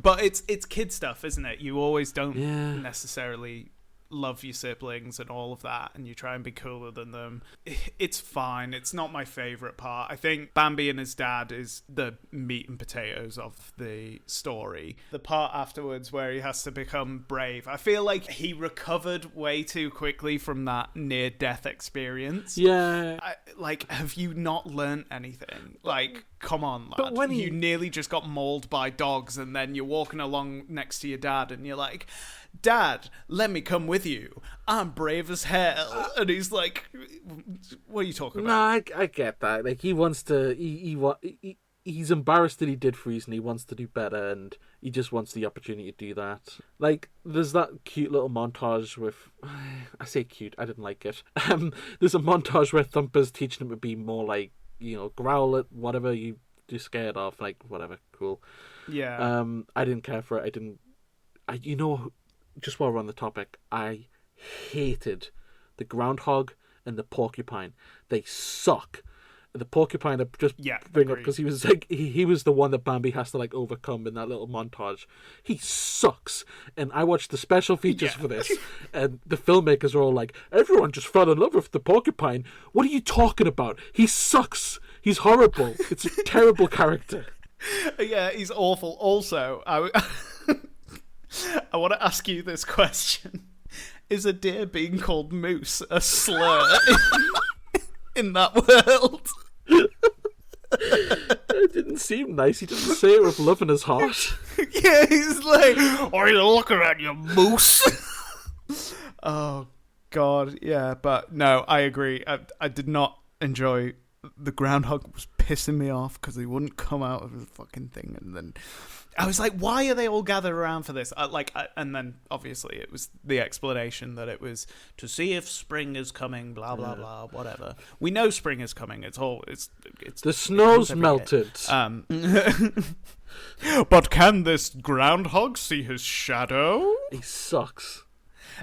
But it's kid stuff, isn't it? You always don't necessarily love your siblings and all of that, and you try and be cooler than them. It's fine. It's not my favourite part. I think Bambi and his dad is the meat and potatoes of the story. The part afterwards where he has to become brave, I feel like he recovered way too quickly from that near-death experience. Yeah. Have you not learnt anything? Like, come on, lad. But when you nearly just got mauled by dogs, and then you're walking along next to your dad, and you're like, Dad, let me come with you. I'm brave as hell. And he's like, what are you talking about? No, I get that. Like, he wants to... He's embarrassed that he did freeze, and he wants to do better, and he just wants the opportunity to do that. Like, there's that cute little montage with... I say cute, I didn't like it. There's a montage where Thumper's teaching him to be more like, growl at whatever you're scared of, like, whatever, cool. Yeah. I didn't care for it. Just while we're on the topic, I hated the groundhog and the porcupine. They suck. The porcupine, I just bring up because he was like he was the one that Bambi has to like overcome in that little montage. He sucks, and I watched the special features for this, and the filmmakers are all like, "Everyone just fell in love with the porcupine." What are you talking about? He sucks. He's horrible. It's a terrible character. Yeah, he's awful. Also, I want to ask you this question: is a deer being called moose a slur in that world? It didn't seem nice. He didn't say it with love in his heart. Yeah, he's like, "Are you looking at you, moose?" Oh God, yeah, but no, I agree. I did not enjoy. The groundhog was pissing me off because he wouldn't come out of the fucking thing, and then I was like, why are they all gathered around for this? And then obviously it was the explanation that it was to see if spring is coming, blah blah blah, whatever. We know spring is coming. It's the snow's melted. But can this groundhog see his shadow? He sucks.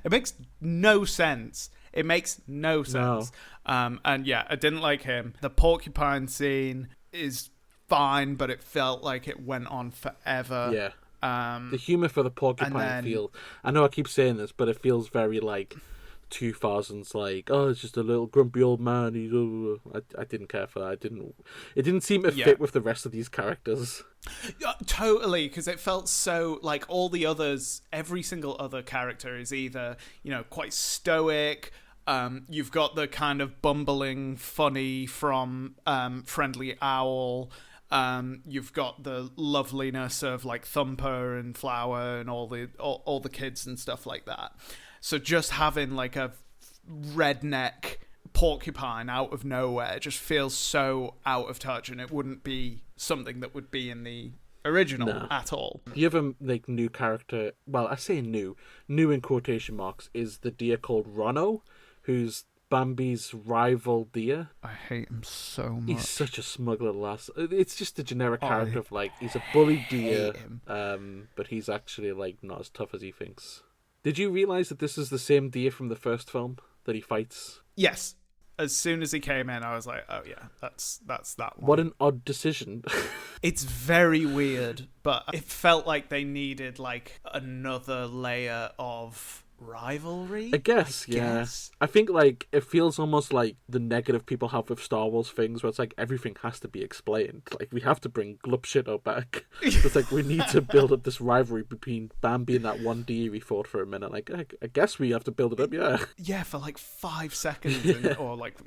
It makes no sense. It makes no sense. No. And yeah, I didn't like him. The porcupine scene is fine, but it felt like it went on forever. Yeah. The humour for the porcupine feel... I know I keep saying this, but it feels very like 2000s, like, oh, it's just a little grumpy old man. I didn't care for that. It didn't seem to fit with the rest of these characters. Totally, because it felt so like all the others, every single other character is either, quite stoic. You've got the kind of bumbling funny from Friendly Owl. You've got the loveliness of like Thumper and Flower and all the kids and stuff like that. So just having like a redneck porcupine out of nowhere just feels so out of touch, and it wouldn't be something that would be in the original at all. The other like new character, well, I say new in quotation marks, is the deer called Rono, who's Bambi's rival deer. I hate him so much. He's such a smug little ass. It's just a generic character of like, he's a bully deer, but he's actually like not as tough as he thinks. Did you realise that this is the same deer from the first film that he fights? Yes. As soon as he came in, I was like, oh yeah, that's that one. What an odd decision. It's very weird, but it felt like they needed like another layer of rivalry, I guess. I think like it feels almost like the negative people have with Star Wars things, where it's like everything has to be explained. Like we have to bring Glupshitto back. It's like we need to build up this rivalry between Bambi and that one deer we fought for a minute. Like I guess we have to build it up. Yeah, for like 5 seconds, or like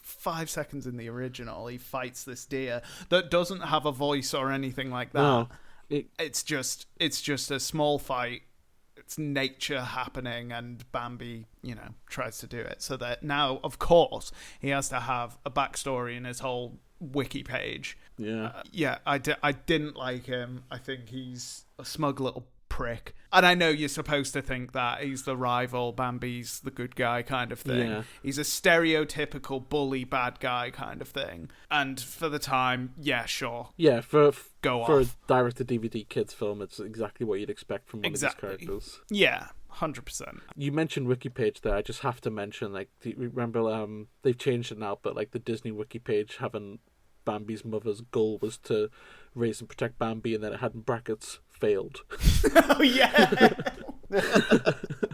5 seconds in the original, he fights this deer that doesn't have a voice or anything like that. No, it's just a small fight. It's nature happening, and Bambi, tries to do it. So that now, of course, he has to have a backstory in his whole wiki page. Yeah. I didn't like him. I think he's a smug little prick. And I know you're supposed to think that he's the rival, Bambi's the good guy kind of thing. Yeah. He's a stereotypical bully bad guy kind of thing. And for the time, yeah, sure. Yeah, for a direct-to-DVD kids film, it's exactly what you'd expect from one of these characters. Yeah, 100%. You mentioned wiki page there. I just have to mention, like, remember, they've changed it now, but like the Disney wiki page having Bambi's mother's goal was to raise and protect Bambi, and then it had in brackets failed. Oh yeah.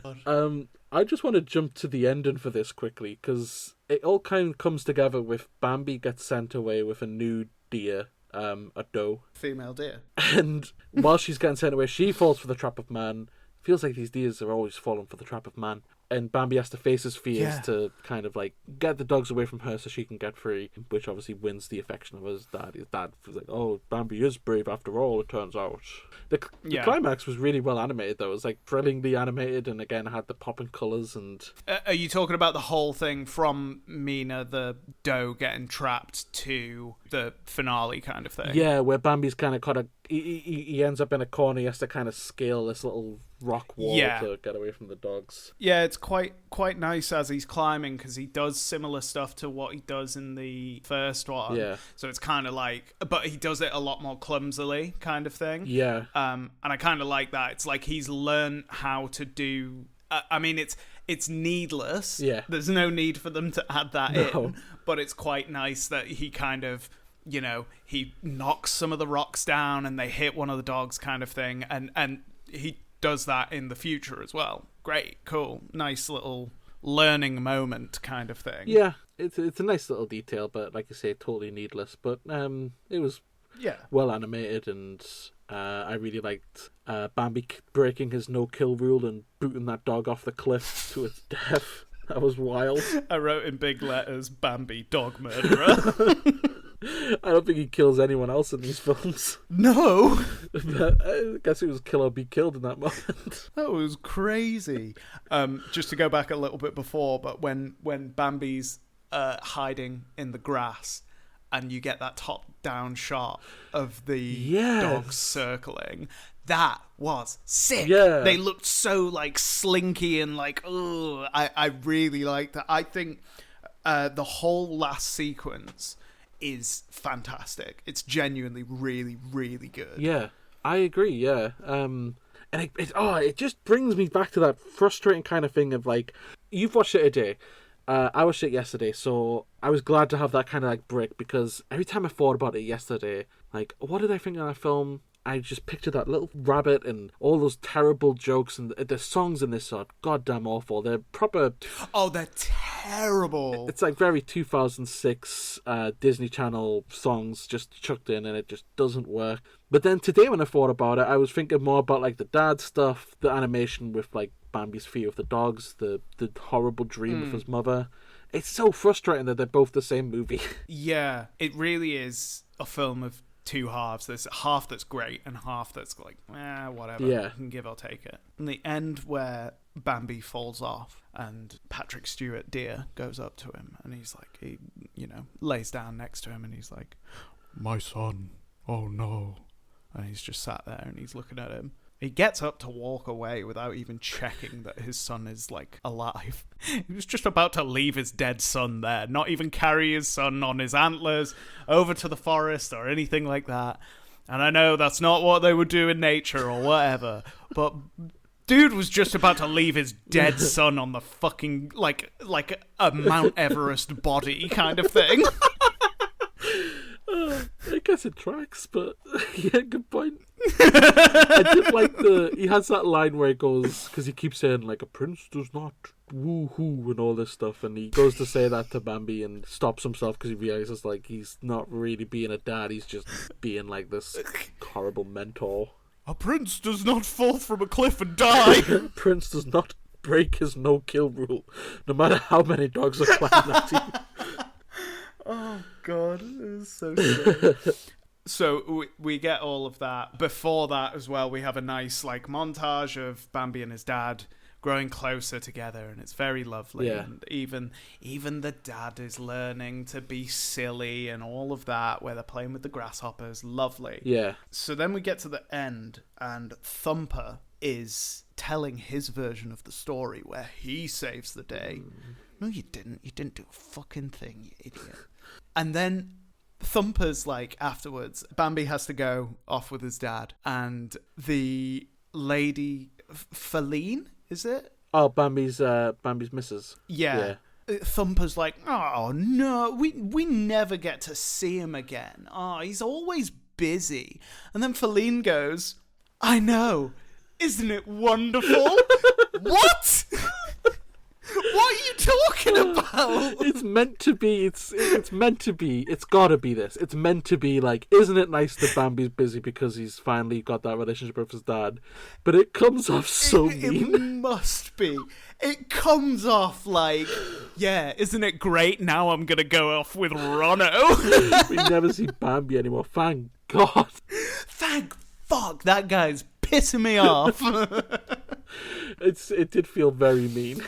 I just want to jump to the ending for this quickly, because it all kind of comes together with Bambi gets sent away with a new deer, a doe. Female deer. And while she's getting sent away, she falls for the trap of man. Feels like these deers are always falling for the trap of man. And Bambi has to face his fears to kind of like get the dogs away from her so she can get free, which obviously wins the affection of his dad. His dad was like, "Oh, Bambi is brave after all, it turns out." The climax was really well animated, though. It was like thrillingly animated, and again had the popping colours. And are you talking about the whole thing from Mina the doe getting trapped to the finale kind of thing? Yeah, where Bambi's kind of he ends up in a corner. He has to kind of scale this little rock wall to get away from the dogs. Yeah, it's quite nice as he's climbing, because he does similar stuff to what he does in the first one. Yeah. So it's kind of like, but he does it a lot more clumsily kind of thing. Yeah. And I kind of like that. It's like he's learned how to do... I mean, it's needless. Yeah. There's no need for them to add that in. But it's quite nice that he kind of... You know, he knocks some of the rocks down and they hit one of the dogs kind of thing. And he does that in the future as well. Great, cool, nice little learning moment kind of thing. Yeah, it's a nice little detail, but like you say, totally needless. But it was well animated, and I really liked Bambi breaking his no-kill rule and booting that dog off the cliff to its death. That was wild. I wrote in big letters, "Bambi, dog murderer." I don't think he kills anyone else in these films. No! But I guess it was kill or be killed in that moment. That was crazy. Just to go back a little bit before, but when Bambi's hiding in the grass and you get that top-down shot of the dogs circling, that was sick. Yeah. They looked so like slinky and like, oh, I really liked that. I think the whole last sequence is fantastic. It's genuinely really, really good. Yeah, I agree. Yeah, and it just brings me back to that frustrating kind of thing of like, you've watched it today. I watched it yesterday, so I was glad to have that kind of like break, because every time I thought about it yesterday, like, what did I think of that film? I just pictured that little rabbit and all those terrible jokes, and the songs in this are goddamn awful. They're proper... Oh, they're terrible. It's like very 2006 Disney Channel songs just chucked in, and it just doesn't work. But then today when I thought about it, I was thinking more about like the dad stuff, the animation with like Bambi's fear of the dogs, the horrible dream of his mother. It's so frustrating that they're both the same movie. Yeah, it really is a film of two halves. There's half that's great and half that's like, whatever. Yeah. You can give or take it. And the end where Bambi falls off and Patrick Stewart Deer goes up to him and he's like, he lays down next to him and he's like, "My son, oh no." And he's just sat there and he's looking at him. He gets up to walk away without even checking that his son is, like, alive. He was just about to leave his dead son there, not even carry his son on his antlers over to the forest or anything like that. And I know that's not what they would do in nature or whatever, but dude was just about to leave his dead son on the fucking, like a Mount Everest body kind of thing. I guess it tracks, but yeah, good point. I did like he has that line where he goes, because he keeps saying like, "A prince does not woo-hoo," and all this stuff, and he goes to say that to Bambi and stops himself because he realizes like he's not really being a dad, he's just being like this horrible mentor. "A prince does not fall from a cliff and die." A prince does not break his no-kill rule, no matter how many dogs are climbing at him. Oh god, it is so sick. So we get all of that. Before that as well, we have a nice like montage of Bambi and his dad growing closer together, and it's very lovely. Yeah. And even the dad is learning to be silly and all of that, where they're playing with the grasshoppers. Lovely. Yeah. So then we get to the end, and Thumper is telling his version of the story where he saves the day. No, you didn't. You didn't do a fucking thing, you idiot. And then Thumper's like, afterwards, Bambi has to go off with his dad, and the lady, Feline, is it? Oh, Bambi's missus. Yeah. Thumper's like, "Oh no, we never get to see him again. Oh, he's always busy." And then Feline goes, "I know. Isn't it wonderful? What? What are you talking about? It's meant to be. It's meant to be. It's gotta be this. It's meant to be like, isn't it nice that Bambi's busy because he's finally got that relationship with his dad? But it comes off so mean. It must be. It comes off like, yeah, isn't it great? Now I'm gonna go off with Ronno. We never see Bambi anymore. Thank God. Thank fuck. That guy's pissing me off. It did feel very mean.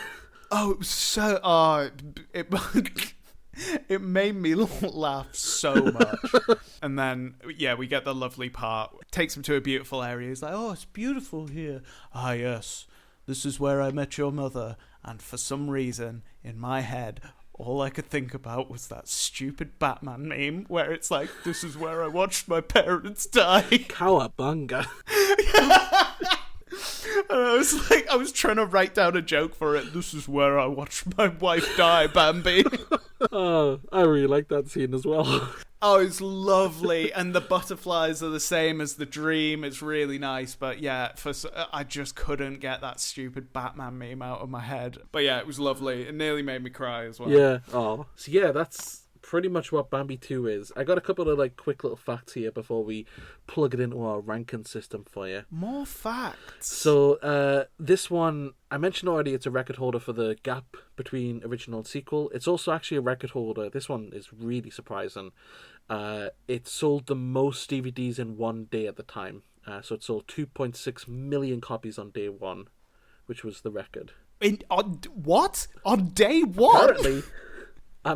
Oh, it was so... it made me laugh so much. And then, yeah, we get the lovely part. Takes him to a beautiful area. He's like, oh, it's beautiful here. Ah, yes, this is where I met your mother. And for some reason, in my head, all I could think about was that stupid Batman meme where it's like, this is where I watched my parents die. Cowabunga. And I was trying to write down a joke for it. This is where I watched my wife die, Bambi. Oh, I really like that scene as well. Oh, it's lovely. And the butterflies are the same as the dream. It's really nice. But yeah, I just couldn't get that stupid Batman meme out of my head. But yeah, it was lovely. It nearly made me cry as well. Yeah. Oh. So yeah, that's pretty much what Bambi 2 is. I got a couple of like quick little facts here before we plug it into our ranking system for you. More facts. So this one, I mentioned already, it's a record holder for the gap between original and sequel. It's also actually a record holder. This one is really surprising. It sold the most DVDs in one day at the time. So it sold 2.6 million copies on day one, which was the record. What? On day one? Apparently. I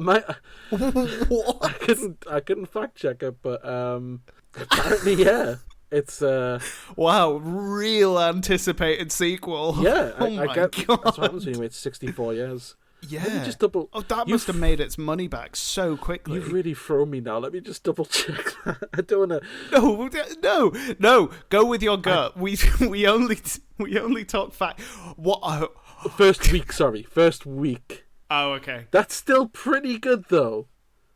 couldn't fact check it, but apparently, yeah. It's wow, real anticipated sequel. Yeah, I get God. That's what happens when you wait 64 years. Yeah. Let me just double. Oh, that must have made its money back so quickly. You've really thrown me now. Let me just double check that. I don't want to. No. Go with your gut. We only talk fact. What? First week. Oh, okay. That's still pretty good, though.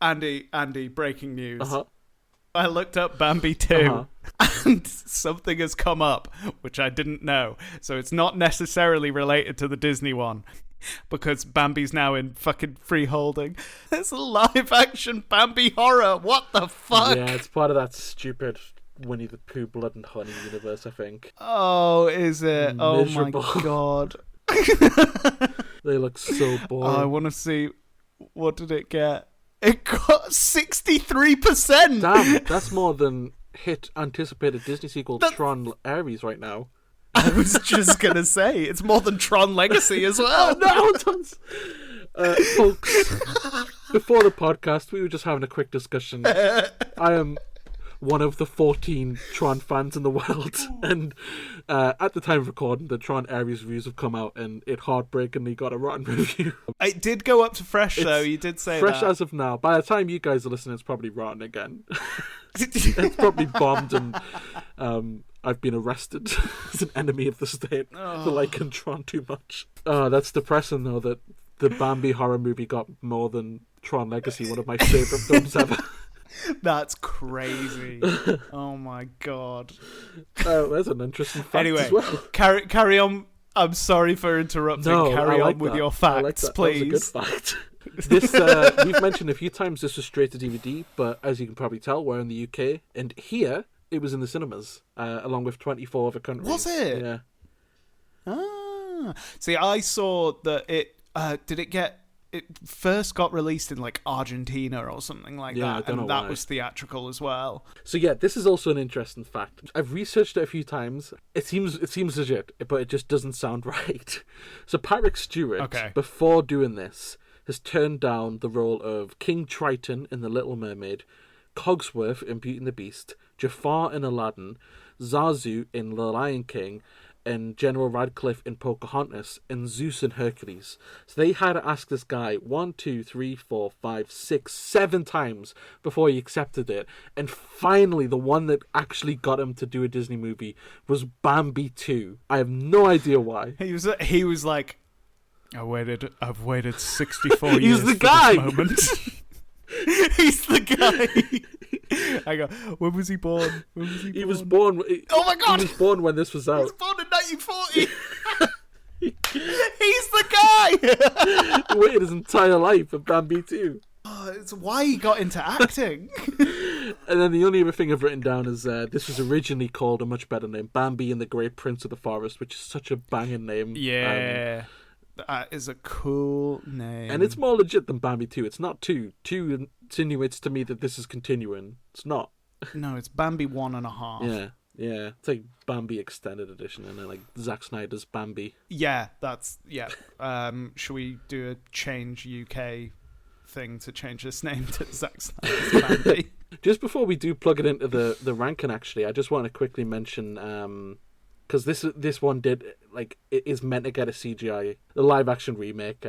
Andy, breaking news. Uh-huh. I looked up Bambi 2, and something has come up, which I didn't know. So it's not necessarily related to the Disney one, because Bambi's now in fucking freeholding. It's a live-action Bambi horror. What the fuck? Yeah, it's part of that stupid Winnie the Pooh Blood and Honey universe, I think. Oh, is it? Miserable. Oh, my God. They look so boring. I want to see, what did it get? It got 63%. Damn, that's more than hit anticipated Disney sequel Tron Ares right now. I was just going to say, it's more than Tron Legacy as well. Folks, before the podcast, we were just having a quick discussion. I am one of the 14 Tron fans in the world, and at the time of recording, the Tron Ares reviews have come out, and it heartbreakingly got a rotten review. It did go up to fresh, though. You did say fresh that. As of now. By the time you guys are listening, it's probably rotten again. It's probably bombed, and I've been arrested as an enemy of the state for liking Tron too much. That's depressing, though, that the Bambi horror movie got more than Tron Legacy, one of my favourite films ever. That's crazy. Oh my God. There's an interesting fact anyway, as well. Carry on. I'm sorry for interrupting. Carry on with your facts, please. That was a good fact. This we've mentioned a few times this was straight to DVD, but as you can probably tell, we're in the UK, and here it was in the cinemas, along with 24 other countries. Was it? Yeah. See, I saw that it it first got released in like Argentina or something like that, I don't know that why. was theatrical as well. So yeah, this is also an interesting fact. I've researched it a few times. It seems legit, but it just doesn't sound right. So Patrick Stewart, before doing this, has turned down the role of King Triton in The Little Mermaid, Cogsworth in Beauty and the Beast, Jafar in Aladdin, Zazu in The Lion King, and General Radcliffe in Pocahontas, and Zeus in Hercules. So they had to ask this guy 1, 2, 3, 4, 5, 6, 7 times before he accepted it. And finally, the one that actually got him to do a Disney movie was Bambi 2. I have no idea why. He was like, I've waited 64 years He's the guy. for this moment. He's the guy. I go, when was he born? When was he born? He was born. Oh my God! He was born when this was He out. was born in 1940. He's the guy. He waited his entire life for Bambi 2. Oh, it's why he got into acting. And then the only other thing I've written down is this was originally called a much better name, Bambi and the Great Prince of the Forest, which is such a banging name. Yeah. That is a cool name. And it's more legit than Bambi 2. It's not 2. 2 insinuates to me that this is continuing. It's not. No, it's Bambi 1.5. Yeah. It's like Bambi Extended Edition and then like Zack Snyder's Bambi. Yeah, that's... Yeah. Should we do a change UK thing to change this name to Zack Snyder's Bambi? Just before we do plug it into the ranking, actually, I just want to quickly mention... because this one did, like, it is meant to get a CGI, the live action remake,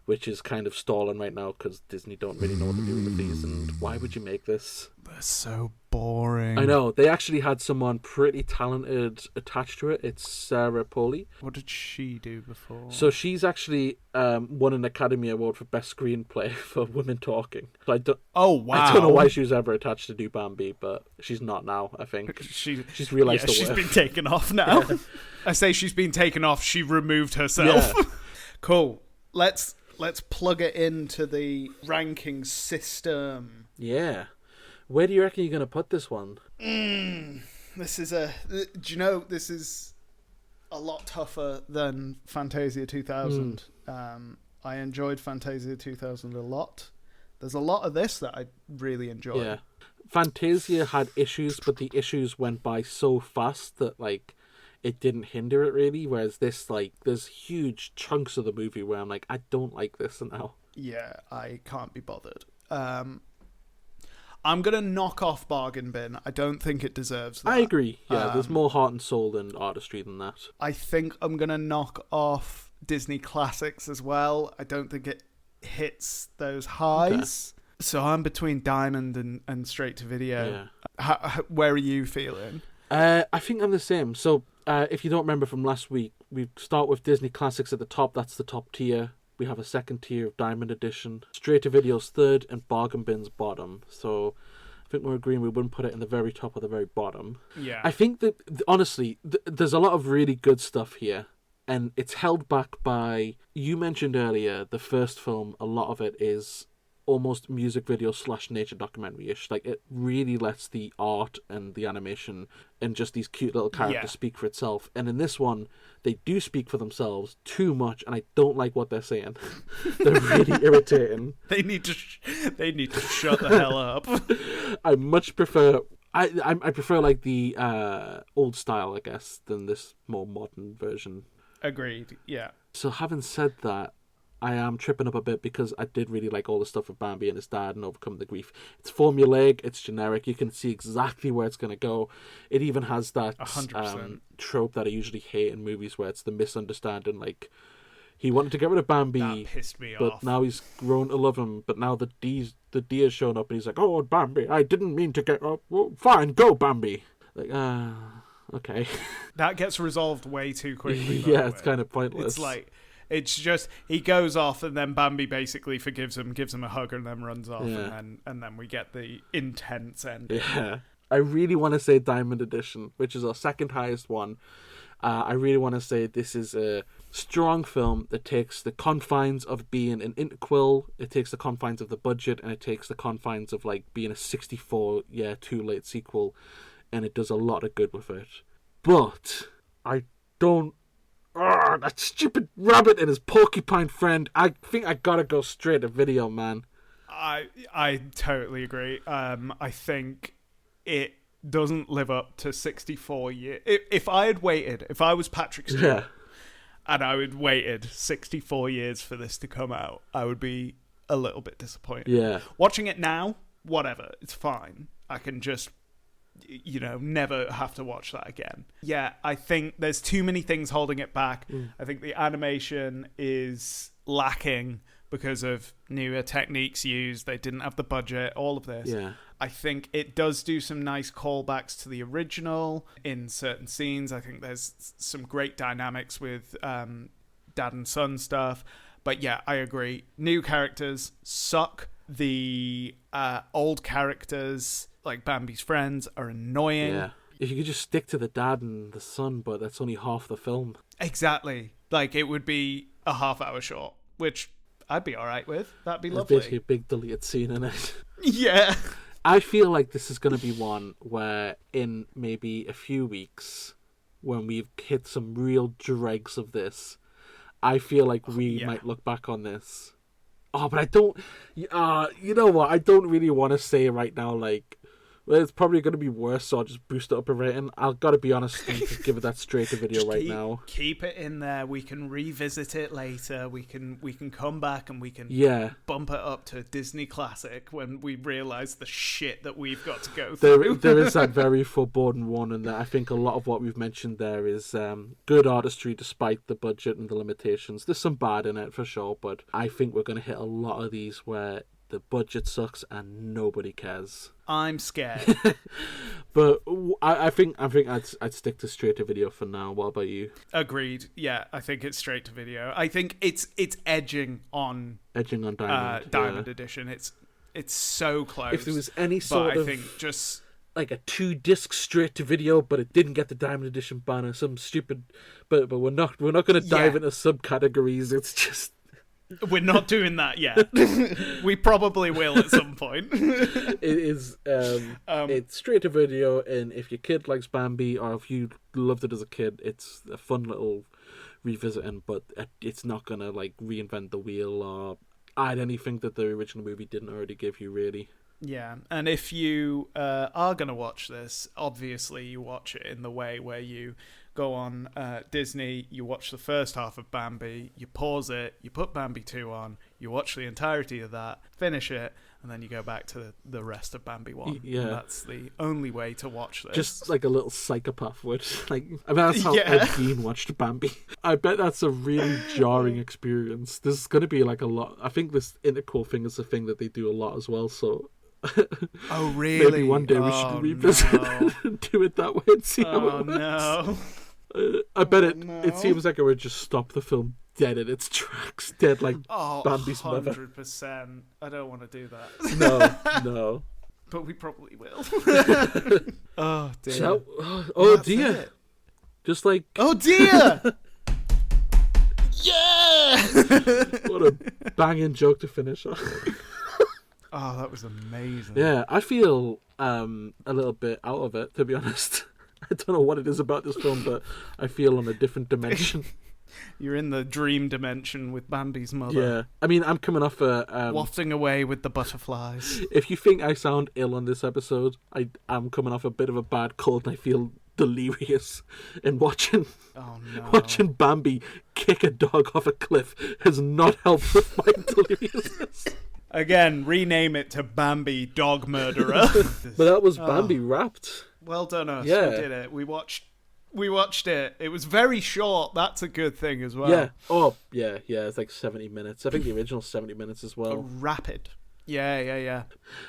which is kind of stalling right now because Disney don't really know what to do with these, and why would you make this? They're so boring. I know, they actually had someone pretty talented attached to it. It's Sarah Polley. What did she do before? So she's actually won an Academy Award for Best Screenplay for Women Talking. So oh, wow. I don't know why she was ever attached to do Bambi, but she's not now, I think. She's realised she's been taken off now. Yeah. I say she's been taken off, she removed herself. Yeah. Cool. Let's plug it into the ranking system. Yeah. Where do you reckon you're going to put this one? This is do you know, this is a lot tougher than Fantasia 2000. I enjoyed Fantasia 2000 a lot. There's a lot of this that I really enjoyed. Yeah. Fantasia had issues, but the issues went by so fast that, like, it didn't hinder it really, whereas this, like, there's huge chunks of the movie where I'm like, I don't like this now. Yeah, I can't be bothered. I'm going to knock off Bargain Bin. I don't think it deserves that. I agree. Yeah, there's more heart and soul and artistry than that. I think I'm going to knock off Disney Classics as well. I don't think it hits those highs. Okay. So I'm between Diamond and Straight to Video. Yeah. Where are you feeling? I think I'm the same. So if you don't remember from last week, we start with Disney Classics at the top. That's the top tier. We have a second tier of Diamond Edition. Straight to Video's third and Bargain Bin's bottom. So I think we're agreeing we wouldn't put it in the very top or the very bottom. Yeah. I think that, honestly, there's a lot of really good stuff here. And it's held back by, you mentioned earlier, the first film, a lot of it is almost music video / nature documentary-ish. Like, it really lets the art and the animation and just these cute little characters speak for itself. And in this one, they do speak for themselves too much, and I don't like what they're saying. They're really irritating. They need to shut the hell up. I much prefer... I prefer, like, the old style, I guess, than this more modern version. Agreed, yeah. So having said that, I am tripping up a bit because I did really like all the stuff with Bambi and his dad and Overcoming the Grief. It's formulaic, it's generic, you can see exactly where it's going to go. It even has that 100%. Trope that I usually hate in movies where it's the misunderstanding, like, he wanted to get rid of Bambi, that pissed me but off. Now he's grown to love him, but now the deer's shown up and he's like, oh, Bambi, I didn't mean to get up. Well, fine, go, Bambi. Like, okay. That gets resolved way too quickly. Yeah, it's kind of pointless. It's like, it's just, he goes off and then Bambi basically forgives him, gives him a hug and then runs off, and then we get the intense end. Yeah. I really want to say Diamond Edition, which is our second highest one. I really want to say this is a strong film that takes the confines of being an interquill, it takes the confines of the budget, and it takes the confines of, like, being a 64-year too late sequel, and it does a lot of good with it. But I don't... that stupid rabbit and his porcupine friend. I think I gotta go straight to video, man. I totally agree. I think it doesn't live up to 64 years. If I was Patrick Stewart, and I had waited 64 years for this to come out, I would be a little bit disappointed. Yeah. Watching it now, whatever, it's fine. I can just, never have to watch that again. Yeah, I think there's too many things holding it back. I think the animation is lacking because of newer techniques used. They didn't have the budget, all of this. Yeah. I think it does do some nice callbacks to the original in certain scenes. I think there's some great dynamics with dad and son stuff. But yeah, I agree. New characters suck. The old characters, like Bambi's friends, are annoying. Yeah. If you could just stick to the dad and the son, but that's only half the film. Exactly. Like, it would be a half-hour short, which I'd be all right with. That'd be There's lovely. basically a big deleted scene in it. Yeah. I feel like this is going to be one where in maybe a few weeks, when we've hit some real dregs of this, I feel like we might look back on this. Oh, but I don't... you know what? I don't really want to say right now, like... Well, it's probably going to be worse, so I'll just boost it up a rating. I've got to be honest and just give it that straight to video now. Keep it in there. We can revisit it later. We can come back and we can bump it up to Disney Classic when we realise the shit that we've got to go through. There is that very foreboding one, and I think a lot of what we've mentioned there is good artistry despite the budget and the limitations. There's some bad in it for sure, but I think we're going to hit a lot of these where the budget sucks and nobody cares. I'm scared. But I think I'd stick to straight to video for now. What about you? Agreed. Yeah, I think it's straight to video. I think it's edging on Diamond Edition. It's so close. If there was any sort of, I think just like a 2-disc straight to video, but it didn't get the Diamond Edition banner, some stupid. But we're not going to dive into subcategories. It's just. We're not doing that yet. We probably will at some point. It is it's straight to video, and if your kid likes Bambi or if you loved it as a kid, it's a fun little revisiting, but it's not gonna like reinvent the wheel or add anything that the original movie didn't already give you, really. Yeah, and if you are going to watch this, obviously you watch it in the way where you go on Disney, you watch the first half of Bambi, you pause it, you put Bambi 2 on, you watch the entirety of that, finish it, and then you go back to the rest of Bambi 1. Yeah. And that's the only way to watch this. Just like a little psychopath would. Like, I mean, that's how Ed Gein watched Bambi. I bet that's a really jarring experience. This is going to be like a lot. I think this interquel thing is a thing that they do a lot as well, so... Oh, really? Maybe one day we should revisit and do it that way and see how it works. No. I bet it seems like it would just stop the film dead in its tracks, dead like Bambi's mother. 100%. I don't want to do that. No. But we probably will. Oh, dear. So, dear. It. Just like... Oh, dear! Yeah! What a banging joke to finish on. Oh, that was amazing. Yeah, I feel a little bit out of it, to be honest. I don't know what it is about this film, but I feel on a different dimension. You're in the dream dimension with Bambi's mother. Yeah. I mean, I'm coming off a... wafting away with the butterflies. If you think I sound ill on this episode, I'm coming off a bit of a bad cold and I feel delirious. And watching Bambi kick a dog off a cliff has not helped with my deliriousness. Again, rename it to Bambi Dog Murderer. But that was Bambi Wrapped. Well done us. Yeah. We did it. We watched it. It was very short. That's a good thing as well. Yeah. Oh, yeah. It's like 70 minutes. I think the original's 70 minutes as well. Rapid. Yeah.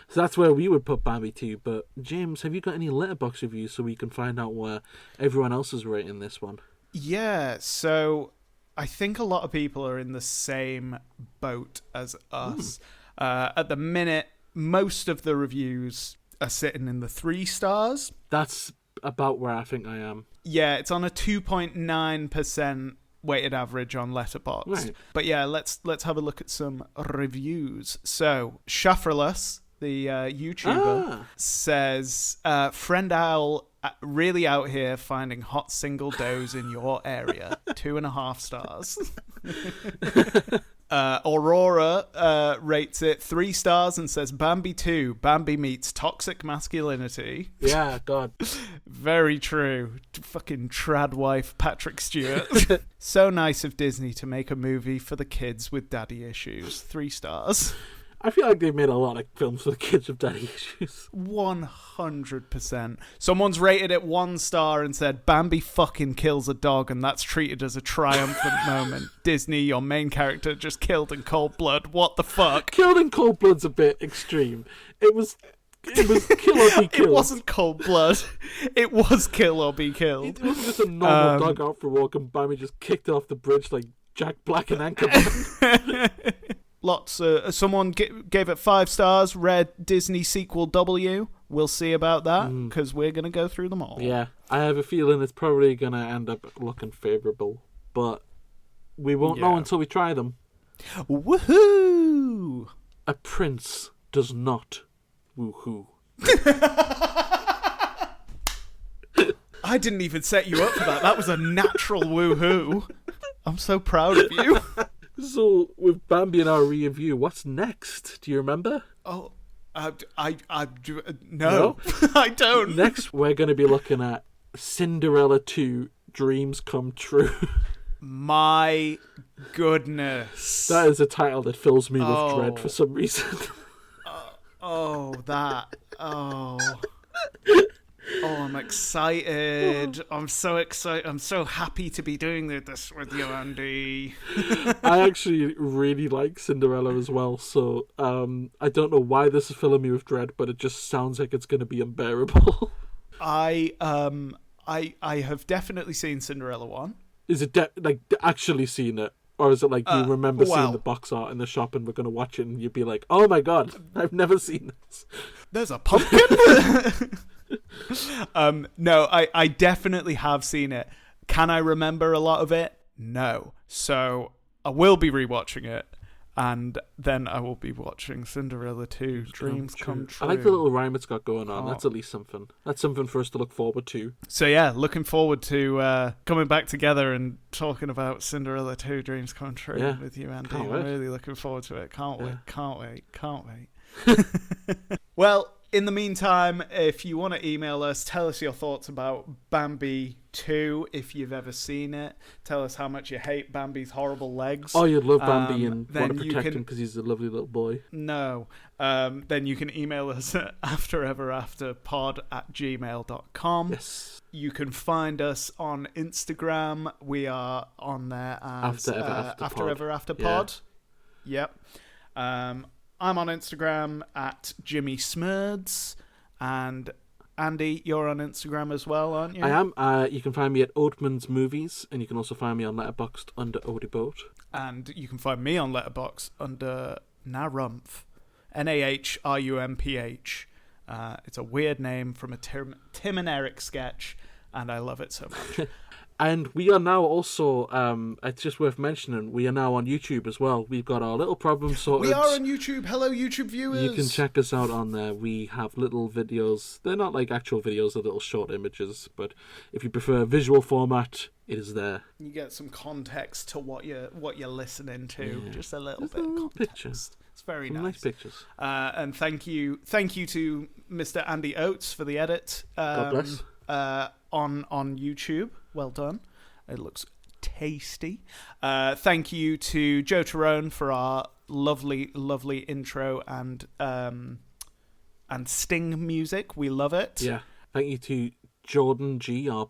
So that's where we would put Bambi 2. But, James, have you got any Letterboxd reviews so we can find out where everyone else is rating this one? Yeah, so I think a lot of people are in the same boat as us. At the minute, most of the reviews are sitting in the 3 stars. That's about where I think I am. Yeah, it's on a 2.9% weighted average on Letterboxd. Right. But yeah, let's have a look at some reviews. So, Shafferless, the YouTuber, says, Friend Owl really out here finding hot single does in your area. 2.5 stars. Aurora rates it 3 stars and says Bambi 2, Bambi meets toxic masculinity. Yeah, God. Very true. Fucking trad wife Patrick Stewart. So nice of Disney to make a movie for the kids with daddy issues. 3 stars. I feel like they've made a lot of films for the kids with daddy issues. 100%. Someone's rated it 1 star and said, Bambi fucking kills a dog and that's treated as a triumphant moment. Disney, your main character just killed in cold blood. What the fuck? Killed in cold blood's a bit extreme. It was kill or be killed. It wasn't cold blood. It was kill or be killed. It wasn't just a normal dog out for a walk and Bambi just kicked off the bridge like Jack Black and Anchorman. Lots. Someone gave it 5 stars. Read Disney sequel W. We'll see about that because we're gonna go through them all. Yeah, I have a feeling it's probably gonna end up looking favourable, but we won't know until we try them. Woohoo! A prince does not woohoo. I didn't even set you up for that. That was a natural woohoo. I'm so proud of you. So, with Bambi and our review, what's next? Do you remember? Oh, no, I don't. Next, we're going to be looking at Cinderella 2, Dreams Come True. My goodness. That is a title that fills me with dread for some reason. Oh, I'm excited. I'm so excited. I'm so happy to be doing this with you, Andy. I actually really like Cinderella as well, so I don't know why this is filling me with dread, but it just sounds like it's going to be unbearable. I have definitely seen Cinderella 1. Is it actually seen it? Or is it like you remember seeing the box art in the shop and we're going to watch it and you'd be like, oh my god, I've never seen this. There's a pumpkin? No, I definitely have seen it. Can I remember a lot of it? No. So I will be rewatching it. And then I will be watching Cinderella 2, Dreams Come True. I like the little rhyme it's got going on. That's at least something. That's something for us to look forward to. So yeah, looking forward to coming back together and talking about Cinderella 2, Dreams Come True with you, Andy. I'm really looking forward to it. Can't wait. Well, in the meantime, if you want to email us, tell us your thoughts about Bambi 2, if you've ever seen it. Tell us how much you hate Bambi's horrible legs. Oh, you love Bambi and want to protect him because he's a lovely little boy. No. Then you can email us at aftereverafterpod@gmail.com. Yes. You can find us on Instagram. We are on there as AfterEverAfterPod. Yeah. Yep. I'm on Instagram at Jimmy Smurds, and Andy, you're on Instagram as well, aren't you? I am. You can find me at Oatman's Movies, and you can also find me on Letterboxd under Odie And you can find me on Letterboxd under Narumph, Nahrumph. It's a weird name from a Tim and Eric sketch, and I love it so much. And we are now also, it's just worth mentioning, we are now on YouTube as well. We've got our little problem sorted. We are on YouTube. Hello, YouTube viewers. You can check us out on there. We have little videos. They're not like actual videos, they're little short images. But if you prefer visual format, it is there. You get some context to what you're listening to. Yeah. Just a little bit of context. Pictures. It's very nice. Nice pictures. And thank you to Mr. Andy Oates for the edit. God bless. On YouTube. Well done. It looks tasty. Thank you to Joe Tyrone for our lovely, lovely intro and Sting music. We love it. Yeah. Thank you to Jordan G, our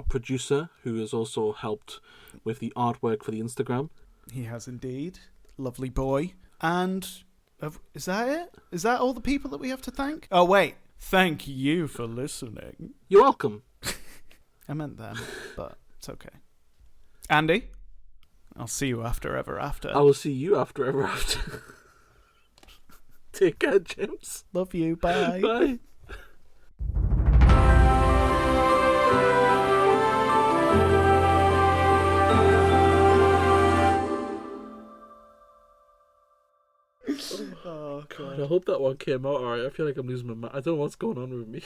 producer, who has also helped with the artwork for the Instagram. He has indeed. Lovely boy. And is that it? Is that all the people that we have to thank? Oh, wait. Thank you for listening. You're welcome. I meant them, but it's okay. Andy, I'll see you after ever after. I will see you after ever after. Take care, James. Love you. Bye. Bye. Oh, God. I hope that one came out alright. I feel like I'm losing my mind. I don't know what's going on with me.